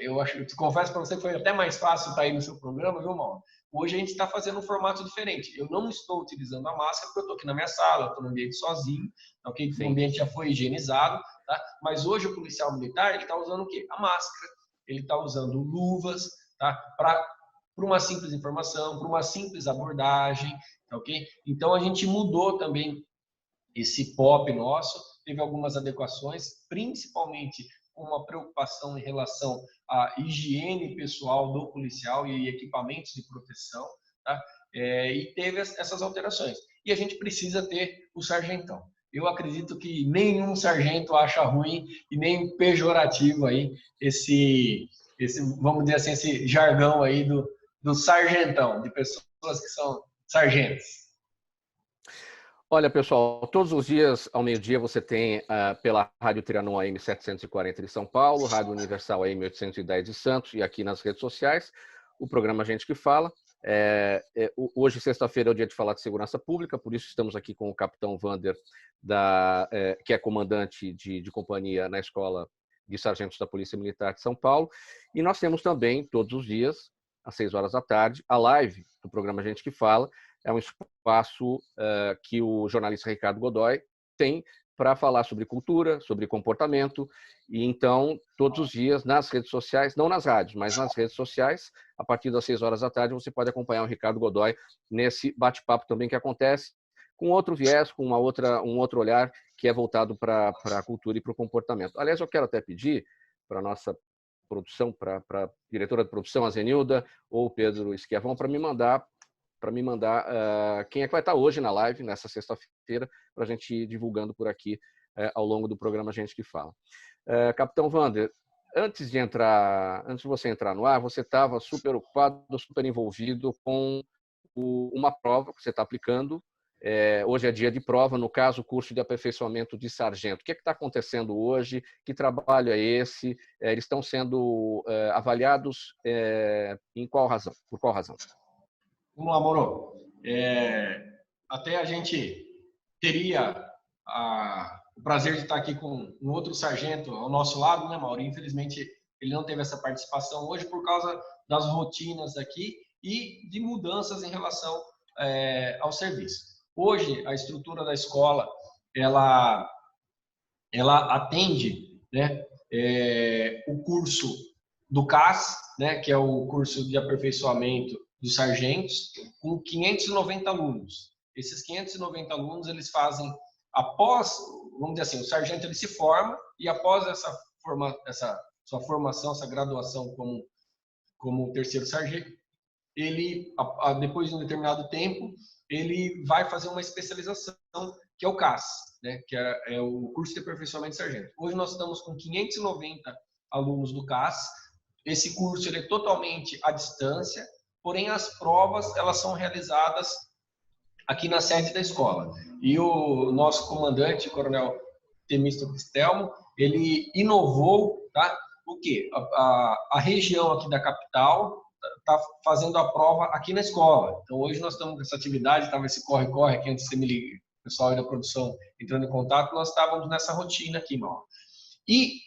eu confesso para você que foi até mais fácil estar aí no seu programa, viu, Mauro? Hoje a gente está fazendo um formato diferente. Eu não estou utilizando a máscara porque eu estou aqui na minha sala, estou no ambiente sozinho, okay? O ambiente já foi higienizado, tá? Mas hoje o policial militar ele está usando o quê? A máscara. Ele está usando luvas, tá? Para uma simples informação, para uma simples abordagem, tá, ok? Então a gente mudou também esse POP nosso, teve algumas adequações, principalmente com uma preocupação em relação à higiene pessoal do policial e equipamentos de proteção, tá? E teve essas alterações. E a gente precisa ter o sargentão. Eu acredito que nenhum sargento acha ruim e nem pejorativo aí esse vamos dizer assim, esse jargão aí do sargentão, de pessoas que são sargentos. Olha, pessoal, todos os dias, ao meio-dia, você tem pela Rádio Trianon AM 740 de São Paulo, Rádio Universal AM 810 de Santos e aqui nas redes sociais, o programa Gente que Fala. Hoje, sexta-feira, é o dia de falar de segurança pública, por isso estamos aqui com o capitão Vander, que é comandante de companhia na Escola de Sargentos da Polícia Militar de São Paulo. E nós temos também, todos os dias, às 6 horas da tarde, a live do programa Gente que Fala. É um espaço que o jornalista Ricardo Godoy tem para falar sobre cultura, sobre comportamento. E então, todos os dias, nas redes sociais, não nas rádios, mas nas redes sociais, a partir das 6 horas da tarde, você pode acompanhar o Ricardo Godoy nesse bate-papo também que acontece com outro viés, com um outro olhar que é voltado para a cultura e para o comportamento. Aliás, eu quero até pedir para a nossa produção, para a diretora de produção, a Zenilda, ou o Pedro Esquiavão, para me mandar quem é que vai estar hoje na live, nessa sexta-feira, para a gente ir divulgando por aqui ao longo do programa Gente que Fala. Capitão Vander, antes de você entrar no ar, você estava super ocupado, super envolvido com uma prova que você está aplicando. Hoje é dia de prova, no caso, o curso de aperfeiçoamento de sargento. O que está acontecendo hoje? Que trabalho é esse? Eles estão sendo avaliados por qual razão? Vamos lá, Moro. Até a gente teria o prazer de estar aqui com um outro sargento ao nosso lado, né, Mauro? Infelizmente, ele não teve essa participação hoje por causa das rotinas aqui e de mudanças em relação ao serviço. Hoje, a estrutura da escola, ela atende, né, o curso do CAS, né, que é o curso de aperfeiçoamento dos sargentos, com 590 alunos. Esses 590 alunos, eles fazem, após, vamos dizer assim, o sargento ele se forma e após essa sua formação, essa graduação como terceiro sargento, ele, depois de um determinado tempo, ele vai fazer uma especialização, que é o CAS, né? Que é o curso de aperfeiçoamento de sargento. Hoje nós estamos com 590 alunos do CAS. Esse curso ele é totalmente à distância, porém as provas elas são realizadas aqui na sede da escola. E o nosso comandante, o coronel Temístocles Cristelmo, ele inovou, tá? O quê? A região aqui da capital está fazendo a prova aqui na escola. Então, hoje nós estamos com essa atividade, estava esse corre-corre aqui, antes de você me ligar, o pessoal aí da produção entrando em contato, nós estávamos nessa rotina aqui, Mauro. E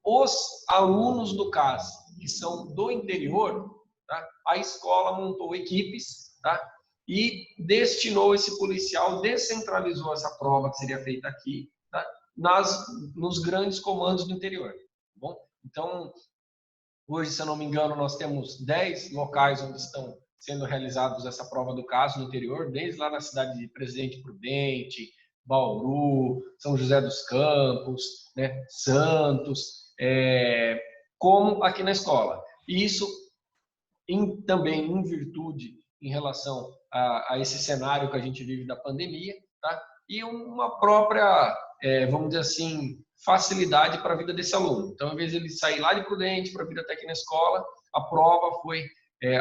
os alunos do CAS, que são do interior, tá? A escola montou equipes, tá? E destinou esse policial, descentralizou essa prova que seria feita aqui, tá? Nos grandes comandos do interior. Tá bom? Então, hoje, se eu não me engano, nós temos 10 locais onde estão sendo realizados essa prova do CAS no interior, desde lá na cidade de Presidente Prudente, Bauru, São José dos Campos, né, Santos, como aqui na escola. E isso também em virtude em relação a esse cenário que a gente vive da pandemia, tá? E uma própria, vamos dizer assim, facilidade para a vida desse aluno. Então, ao invés de ele sair lá de Prudente para vir até aqui na escola, a prova foi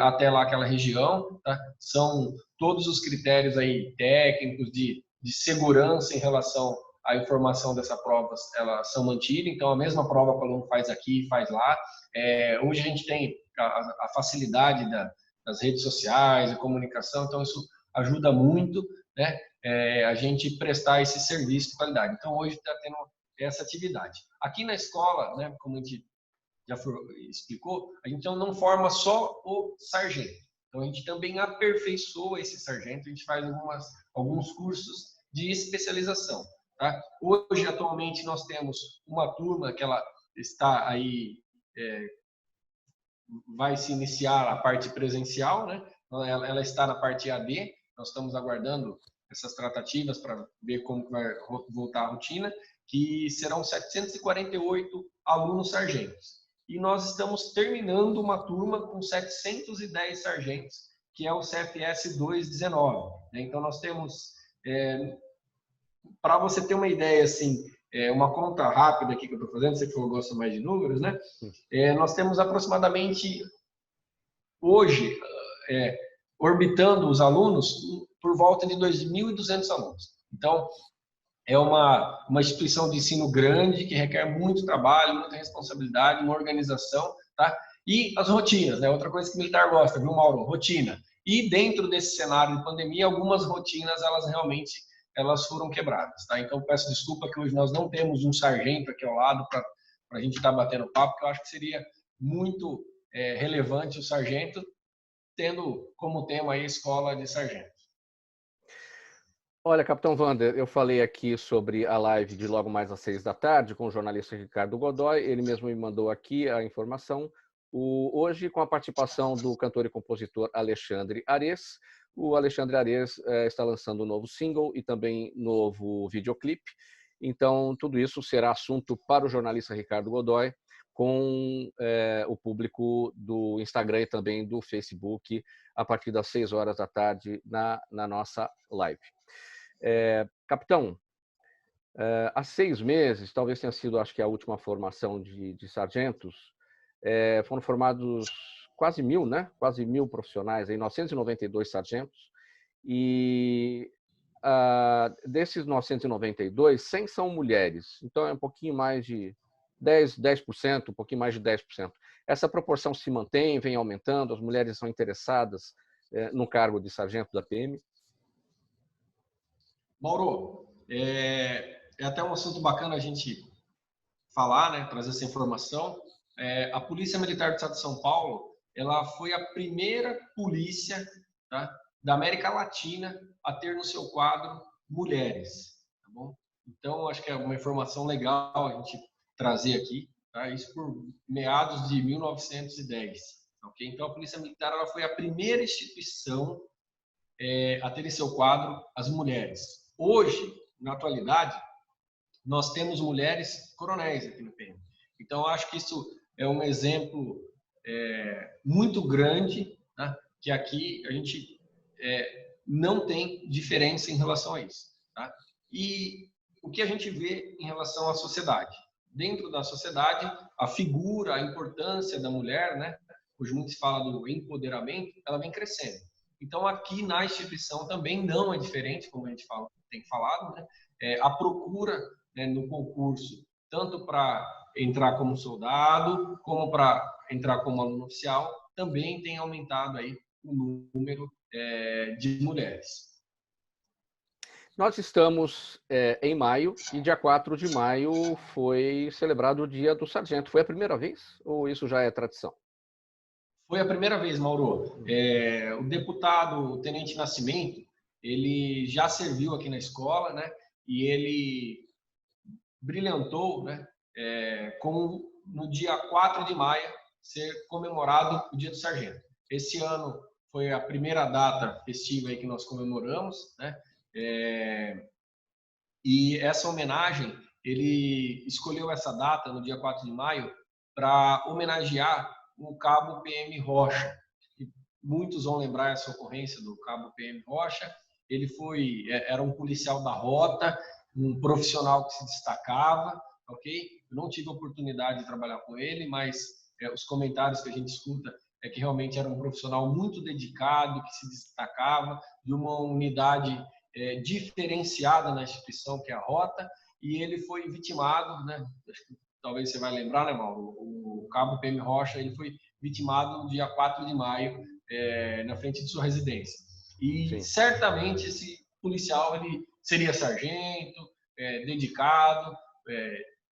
até lá aquela região, tá? São todos os critérios aí técnicos de segurança em relação à informação dessa prova, elas são mantidas. Então, a mesma prova que o aluno faz aqui, faz lá. Hoje a gente tem a facilidade das redes sociais, a comunicação, então isso ajuda muito, né, a gente prestar esse serviço de qualidade. Então, hoje está tendo essa atividade. Aqui na escola, né, como a gente já explicou, a gente não forma só o sargento. Então, a gente também aperfeiçoa esse sargento, a gente faz alguns cursos de especialização. Tá? Hoje, atualmente, nós temos uma turma que ela está aí, vai se iniciar a parte presencial, né? Ela está na parte AD, nós estamos aguardando essas tratativas para ver como vai voltar a rotina, que serão 748 alunos sargentos. E nós estamos terminando uma turma com 710 sargentos, que é o CFS 219. Então, nós temos, para você ter uma ideia, assim, uma conta rápida aqui que eu estou fazendo, você que gosta mais de números, né? Nós temos aproximadamente, hoje, orbitando os alunos, por volta de 2.200 alunos. Então, é uma instituição de ensino grande, que requer muito trabalho, muita responsabilidade, uma organização, tá? E as rotinas, né? Outra coisa que o militar gosta, viu, Mauro? Rotina. E dentro desse cenário de pandemia, algumas rotinas, elas foram quebradas, tá? Então, peço desculpa que hoje nós não temos um sargento aqui ao lado para a gente estar batendo papo, porque eu acho que seria muito relevante o sargento tendo como tema aí a escola de sargentos. Olha, Capitão Wander, eu falei aqui sobre a live de logo mais às 6 da tarde com o jornalista Ricardo Godoy, ele mesmo me mandou aqui a informação. Hoje, com a participação do cantor e compositor Alexandre Ares, o Alexandre Ares está lançando um novo single e também novo videoclipe. Então, tudo isso será assunto para o jornalista Ricardo Godoy, com o público do Instagram e também do Facebook, a partir das 6 horas da tarde na nossa live. Capitão, há 6 meses, talvez tenha sido, acho que a última formação de sargentos, foram formados quase 1.000, né? Quase 1.000 profissionais, aí, 992 sargentos, e desses 992, 100 são mulheres, então é um pouquinho mais de 10%, um pouquinho mais de 10%. Essa proporção se mantém, vem aumentando, as mulheres são interessadas no cargo de sargento da PM? Mauro, é até um assunto bacana a gente falar, né, trazer essa informação. a Polícia Militar do Estado de São Paulo, ela foi a primeira polícia, tá, da América Latina a ter no seu quadro mulheres, tá bom? Então, acho que é uma informação legal a gente trazer aqui, tá? Isso por meados de 1910, ok? Então, a Polícia Militar ela foi a primeira instituição a ter em seu quadro as mulheres. Hoje, na atualidade, nós temos mulheres coronéis aqui no PM. Então, acho que isso é um exemplo muito grande, né? Que aqui a gente não tem diferença em relação a isso. Tá? E o que a gente vê em relação à sociedade? Dentro da sociedade, a figura, a importância da mulher, né? Hoje muito se fala do empoderamento, ela vem crescendo. Então, aqui na instituição também não é diferente, como a gente tem falado, né? A procura, né, no concurso, tanto para entrar como soldado, como para entrar como aluno oficial, também tem aumentado aí o número de mulheres. Nós estamos em maio e dia 4 de maio foi celebrado o Dia do Sargento. Foi a primeira vez ou isso já é tradição? Foi a primeira vez, Mauro. O deputado o Tenente Nascimento, ele já serviu aqui na escola, né? E ele brilhantou, né? Com no dia 4 de maio ser comemorado o Dia do Sargento. Esse ano foi a primeira data festiva aí que nós comemoramos, né? E essa homenagem, ele escolheu essa data, no dia 4 de maio, para homenagear o Cabo PM Rocha. E muitos vão lembrar essa ocorrência do Cabo PM Rocha. Ele era um policial da rota, um profissional que se destacava, ok? Eu não tive a oportunidade de trabalhar com ele, mas os comentários que a gente escuta é que realmente era um profissional muito dedicado, que se destacava, de uma unidade diferenciada na instituição, que é a Rota, e ele foi vitimado, né? Talvez você vai lembrar, né, Mauro? O Cabo PM Rocha, ele foi vitimado no dia 4 de maio, na frente de sua residência. E Sim. Certamente esse policial ele seria sargento, dedicado,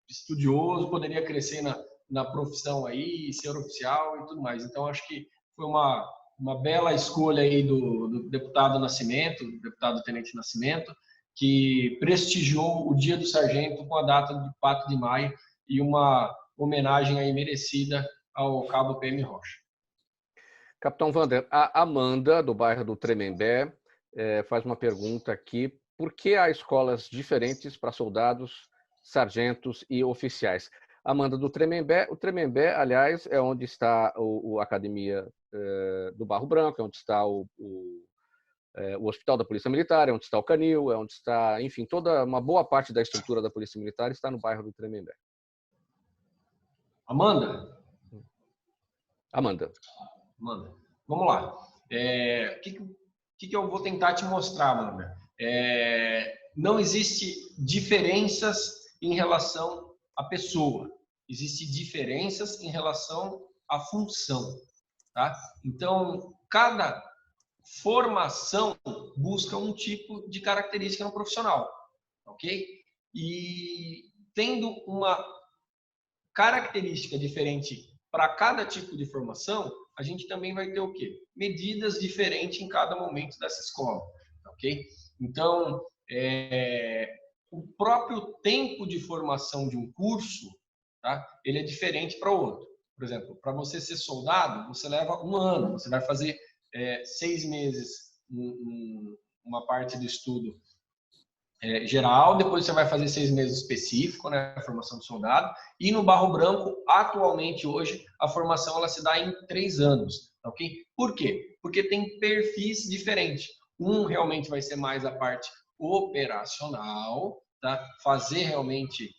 estudioso, poderia crescer na profissão aí, ser oficial e tudo mais. Então, acho que foi uma bela escolha aí do deputado Nascimento, do deputado Tenente Nascimento, que prestigiou o Dia do Sargento com a data de 4 de maio e uma homenagem aí merecida ao Cabo PM Rocha. Capitão Wander, a Amanda, do bairro do Tremembé, faz uma pergunta aqui. Por que há escolas diferentes para soldados, sargentos e oficiais? Amanda, do Tremembé. O Tremembé, aliás, é onde está a Academia do Barro Branco, é onde está o Hospital da Polícia Militar, é onde está o Canil, é onde está, enfim, toda uma boa parte da estrutura da Polícia Militar está no bairro do Tremembé. Amanda, vamos lá. O que eu vou tentar te mostrar, Amanda? Não existe diferenças em relação à pessoa. Existem diferenças em relação à função, tá? Então, cada formação busca um tipo de característica no profissional, ok? E tendo uma característica diferente para cada tipo de formação, a gente também vai ter o quê? Medidas diferentes em cada momento dessa escola, ok? Então, o próprio tempo de formação de um curso, tá? Ele é diferente para o outro. Por exemplo, para você ser soldado, você leva 1 ano, você vai fazer 6 meses uma parte do estudo geral, depois você vai fazer 6 meses específico, né, a formação de soldado, e no Barro Branco, atualmente, hoje, a formação ela se dá em 3 anos, ok? Por quê? Porque tem perfis diferentes. Um realmente vai ser mais a parte operacional, tá? Fazer realmente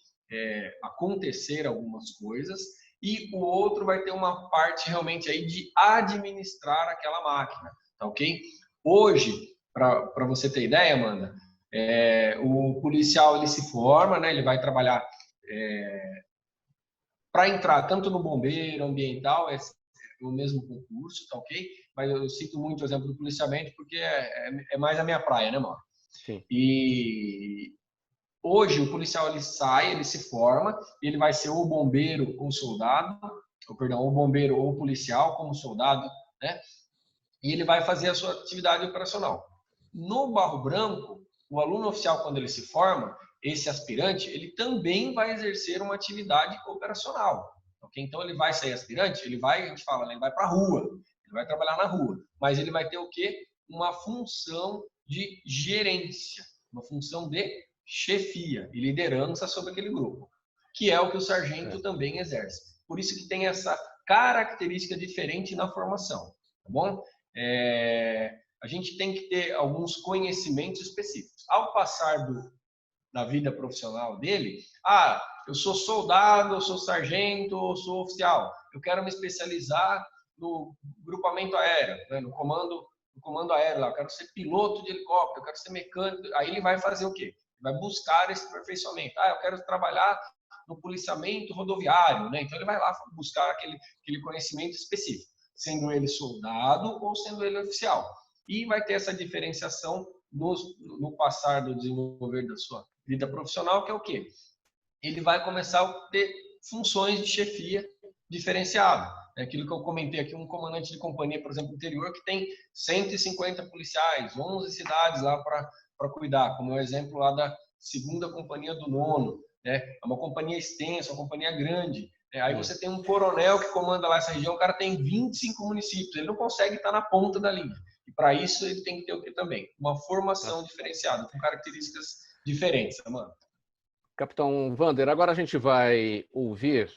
acontecer algumas coisas, e o outro vai ter uma parte realmente aí de administrar aquela máquina, tá ok? Hoje, para você ter ideia, Amanda, o policial ele se forma, né? Ele vai trabalhar para entrar tanto no bombeiro, ambiental, é o mesmo concurso, tá ok? Mas eu cito muito o exemplo do policiamento porque é mais a minha praia, né, Mauro? Sim. E hoje o policial ele sai, ele se forma, ele vai ser ou bombeiro ou soldado, ou bombeiro ou policial, como soldado, né? E ele vai fazer a sua atividade operacional. No Barro Branco, o aluno oficial, quando ele se forma, esse aspirante, ele também vai exercer uma atividade operacional. Okay? Então, ele vai sair aspirante, a gente fala, ele vai para a rua, ele vai trabalhar na rua, mas ele vai ter o quê? Uma função de gerência, uma função de chefia e liderança sobre aquele grupo, que é o que o sargento também exerce. Por isso que tem essa característica diferente na formação, tá bom? A gente tem que ter alguns conhecimentos específicos. Ao passar da vida profissional dele, eu sou soldado, eu sou sargento, eu sou oficial, eu quero me especializar no grupamento aéreo, né, no comando aéreo, lá, eu quero ser piloto de helicóptero, eu quero ser mecânico, aí ele vai fazer o quê? Ele vai buscar esse aperfeiçoamento. Eu quero trabalhar no policiamento rodoviário, né? Então ele vai lá buscar aquele conhecimento específico, sendo ele soldado ou sendo ele oficial. E vai ter essa diferenciação no passar do desenvolver da sua vida profissional, que é o quê? Ele vai começar a ter funções de chefia diferenciada. É aquilo que eu comentei aqui, um comandante de companhia, por exemplo, interior, que tem 150 policiais, 11 cidades lá para cuidar, como é o exemplo lá da 2ª Companhia do 9º, né? É uma companhia extensa, uma companhia grande. Aí você tem um coronel que comanda lá essa região, o cara tem 25 municípios, ele não consegue estar na ponta da linha. E para isso ele tem que ter o que também? Uma formação diferenciada, com características diferentes, mano. Capitão Vander, agora a gente vai ouvir,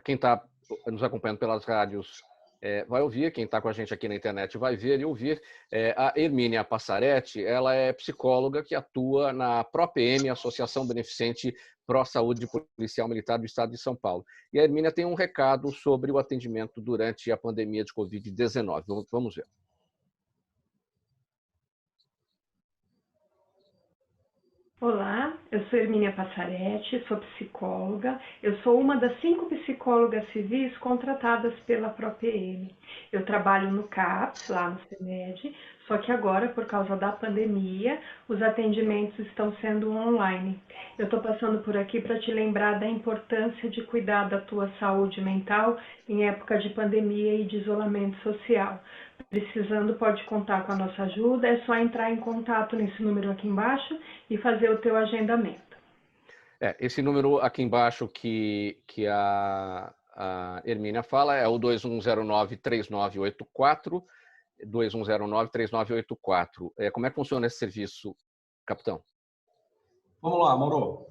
quem está nos acompanhando pelas rádios vai ouvir, quem está com a gente aqui na internet vai ver e ouvir, a Hermínia Passaretti. Ela é psicóloga que atua na ProPM, Associação Beneficente Pró-Saúde Policial Militar do Estado de São Paulo. E a Hermínia tem um recado sobre o atendimento durante a pandemia de Covid-19. Vamos ver. Olá, eu sou Hermínia Passaretti, sou psicóloga. Eu sou uma das 5 psicólogas civis contratadas pela ProPM. Eu trabalho no CAPS, lá no CEMED, só que agora, por causa da pandemia, os atendimentos estão sendo online. Eu estou passando por aqui para te lembrar da importância de cuidar da tua saúde mental em época de pandemia e de isolamento social. Precisando, pode contar com a nossa ajuda, é só entrar em contato nesse número aqui embaixo e fazer o teu agendamento. Esse número aqui embaixo que a Hermínia fala é o 2109-3984, 2109-3984. Como é que funciona esse serviço, capitão? Vamos lá, Mauro.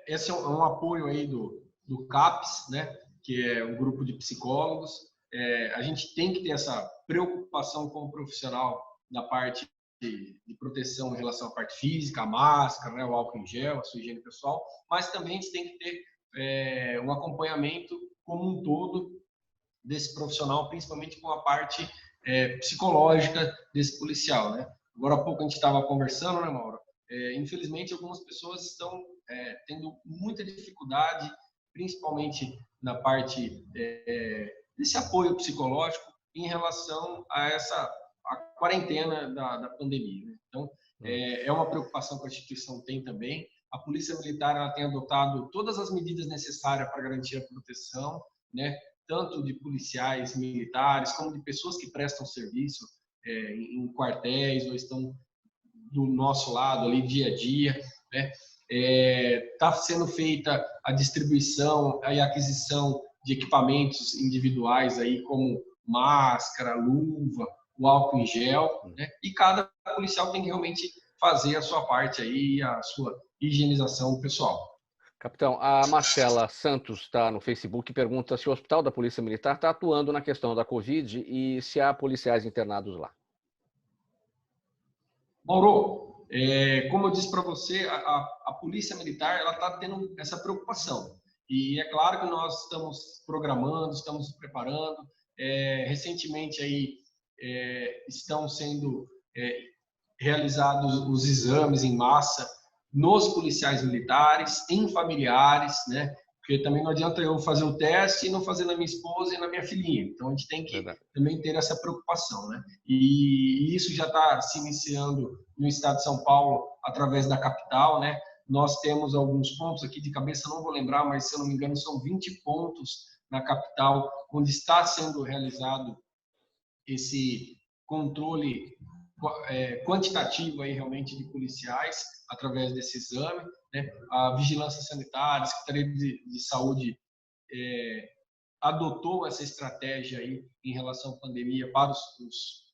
Esse é um apoio aí do CAPS, né, que é um grupo de psicólogos. A gente tem que ter essa preocupação com o profissional na parte de proteção em relação à parte física, a máscara, né, o álcool em gel, a sua higiene pessoal, mas também a gente tem que ter um acompanhamento como um todo desse profissional, principalmente com a parte psicológica desse policial, né? Agora há pouco a gente estava conversando, né, Mauro? Infelizmente, algumas pessoas estão tendo muita dificuldade, principalmente na parte desse apoio psicológico em relação a a quarentena da pandemia, né? Então, é uma preocupação que a instituição tem também. A Polícia Militar ela tem adotado todas as medidas necessárias para garantir a proteção, né? Tanto de policiais militares, como de pessoas que prestam serviço em quartéis ou estão do nosso lado ali dia a dia, né? Está sendo feita a distribuição e aquisição de equipamentos individuais aí como máscara, luva, o álcool em gel, né? E cada policial tem que realmente fazer a sua parte aí, a sua higienização pessoal. Capitão, a Marcela Santos está no Facebook e pergunta se o Hospital da Polícia Militar está atuando na questão da Covid e se há policiais internados lá. Mauro, como eu disse para você, a Polícia Militar ela está tendo essa preocupação. E é claro que nós estamos programando, estamos nos preparando. Recentemente aí estão sendo realizados os exames em massa nos policiais militares, em familiares, né? Porque também não adianta eu fazer o teste e não fazer na minha esposa e na minha filhinha. Então, a gente tem que também ter essa preocupação, né? E isso já está se iniciando no estado de São Paulo, através da capital, né? Nós temos alguns pontos aqui de cabeça, não vou lembrar, mas se eu não me engano, são 20 pontos na capital, onde está sendo realizado esse controle quantitativo aí realmente de policiais através desse exame, né? A Vigilância Sanitária, a Secretaria de Saúde adotou essa estratégia aí em relação à pandemia para os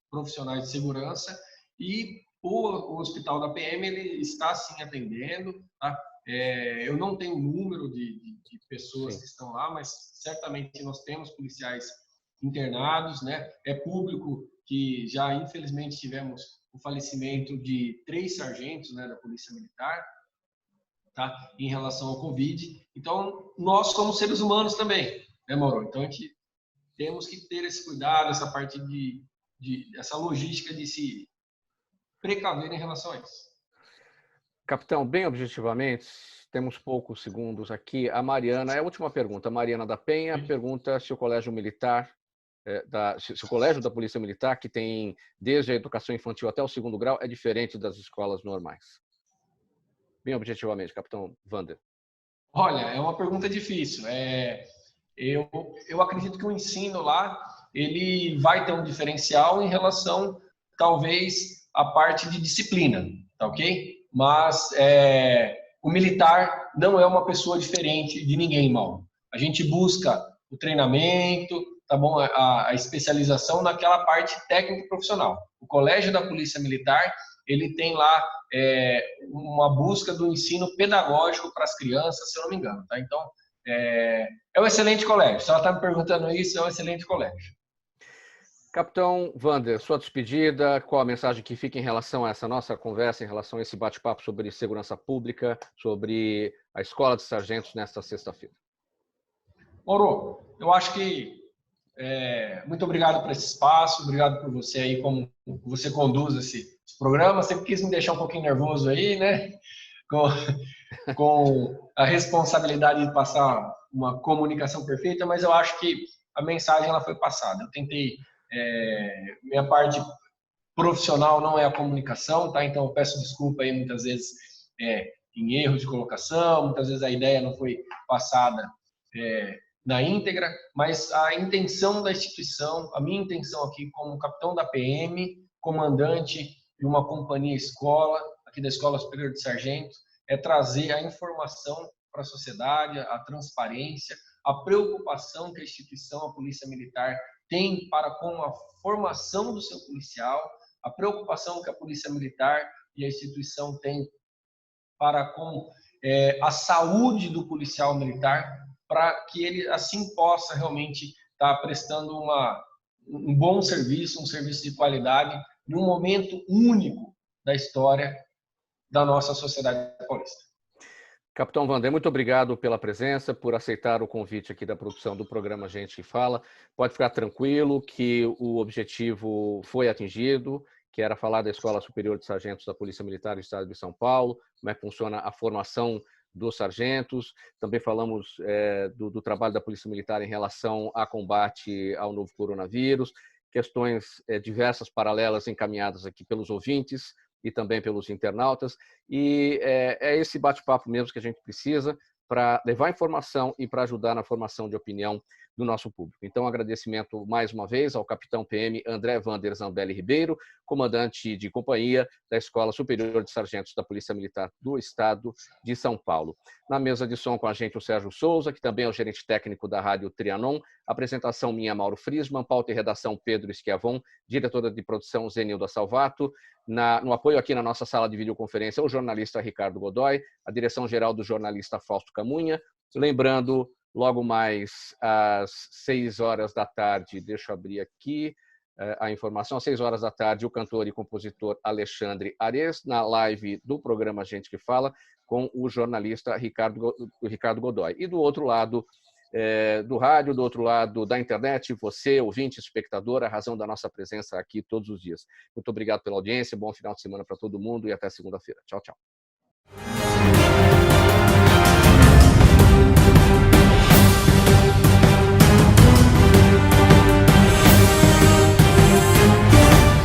profissionais de segurança, e o Hospital da PM ele está sim atendendo, tá? Eu não tenho o número de pessoas Sim. que estão lá, mas certamente nós temos policiais internados, né? É público que já infelizmente tivemos o falecimento de 3 sargentos, né, da Polícia Militar, tá? Em relação ao Covid. Então, nós somos seres humanos também, né, Mauro? Então, a gente temos que ter esse cuidado, essa parte essa logística de se precaver em relação a isso. Capitão, bem objetivamente, temos poucos segundos aqui. A Mariana, é a última pergunta. A Mariana da Penha pergunta se o Colégio Militar, se o Colégio da Polícia Militar, que tem desde a educação infantil até o 2º grau, é diferente das escolas normais. Bem objetivamente, Capitão Wander. Olha, é uma pergunta difícil. Eu acredito que o ensino lá ele vai ter um diferencial em relação, talvez, à parte de disciplina, tá ok? Mas o militar não é uma pessoa diferente de ninguém, Mauro. A gente busca o treinamento, tá bom? A especialização naquela parte técnico-profissional. O Colégio da Polícia Militar ele tem lá uma busca do ensino pedagógico para as crianças, se eu não me engano, tá? Então, é um excelente colégio. Se ela está me perguntando isso, é um excelente colégio. Capitão Wander, sua despedida, qual a mensagem que fica em relação a essa nossa conversa, em relação a esse bate-papo sobre segurança pública, sobre a Escola de Sargentos nesta sexta-feira? Mauro, eu acho que muito obrigado por esse espaço, obrigado por você aí, como você conduz esse programa. Você quis me deixar um pouquinho nervoso aí, né? Com a responsabilidade de passar uma comunicação perfeita, mas eu acho que a mensagem ela foi passada. Eu tentei, minha parte profissional não é a comunicação, tá? Então eu peço desculpa aí muitas vezes em erro de colocação, muitas vezes a ideia não foi passada na íntegra, mas a intenção da instituição, a minha intenção aqui como capitão da PM, comandante de uma companhia escola, aqui da Escola Superior de Sargentos, é trazer a informação para a sociedade, a transparência, a preocupação que a instituição, a Polícia Militar, tem para com a formação do seu policial, a preocupação que a Polícia Militar e a instituição tem para com a saúde do policial militar, para que ele assim possa realmente estar prestando um bom serviço, um serviço de qualidade, num momento único da história da nossa sociedade paulista. Capitão Wander, muito obrigado pela presença, por aceitar o convite aqui da produção do programa Gente que Fala. Pode ficar tranquilo que o objetivo foi atingido, que era falar da Escola Superior de Sargentos da Polícia Militar do Estado de São Paulo, como é que funciona a formação dos sargentos. Também falamos do trabalho da Polícia Militar em relação a combate ao novo coronavírus, questões diversas paralelas encaminhadas aqui pelos ouvintes e também pelos internautas, e é esse bate-papo mesmo que a gente precisa para levar informação e para ajudar na formação de opinião do nosso público. Então, agradecimento mais uma vez ao capitão PM André Wander Zambelli Ribeiro, comandante de companhia da Escola Superior de Sargentos da Polícia Militar do Estado de São Paulo. Na mesa de som com a gente o Sérgio Souza, que também é o gerente técnico da Rádio Trianon, apresentação minha, Mauro Friesman, pauta e redação Pedro Schiavon, diretora de produção Zenilda Salvato, no apoio aqui na nossa sala de videoconferência o jornalista Ricardo Godoy, a direção-geral do jornalista Fausto Camunha. Lembrando, logo mais às 6 horas da tarde, deixa eu abrir aqui a informação, às 6 horas da tarde, o cantor e compositor Alexandre Ares, na live do programa Gente que Fala, com o jornalista Ricardo Godoy. E do outro lado do rádio, do outro lado da internet, você, ouvinte, espectador, a razão da nossa presença aqui todos os dias. Muito obrigado pela audiência, bom final de semana para todo mundo e até segunda-feira. Tchau, tchau.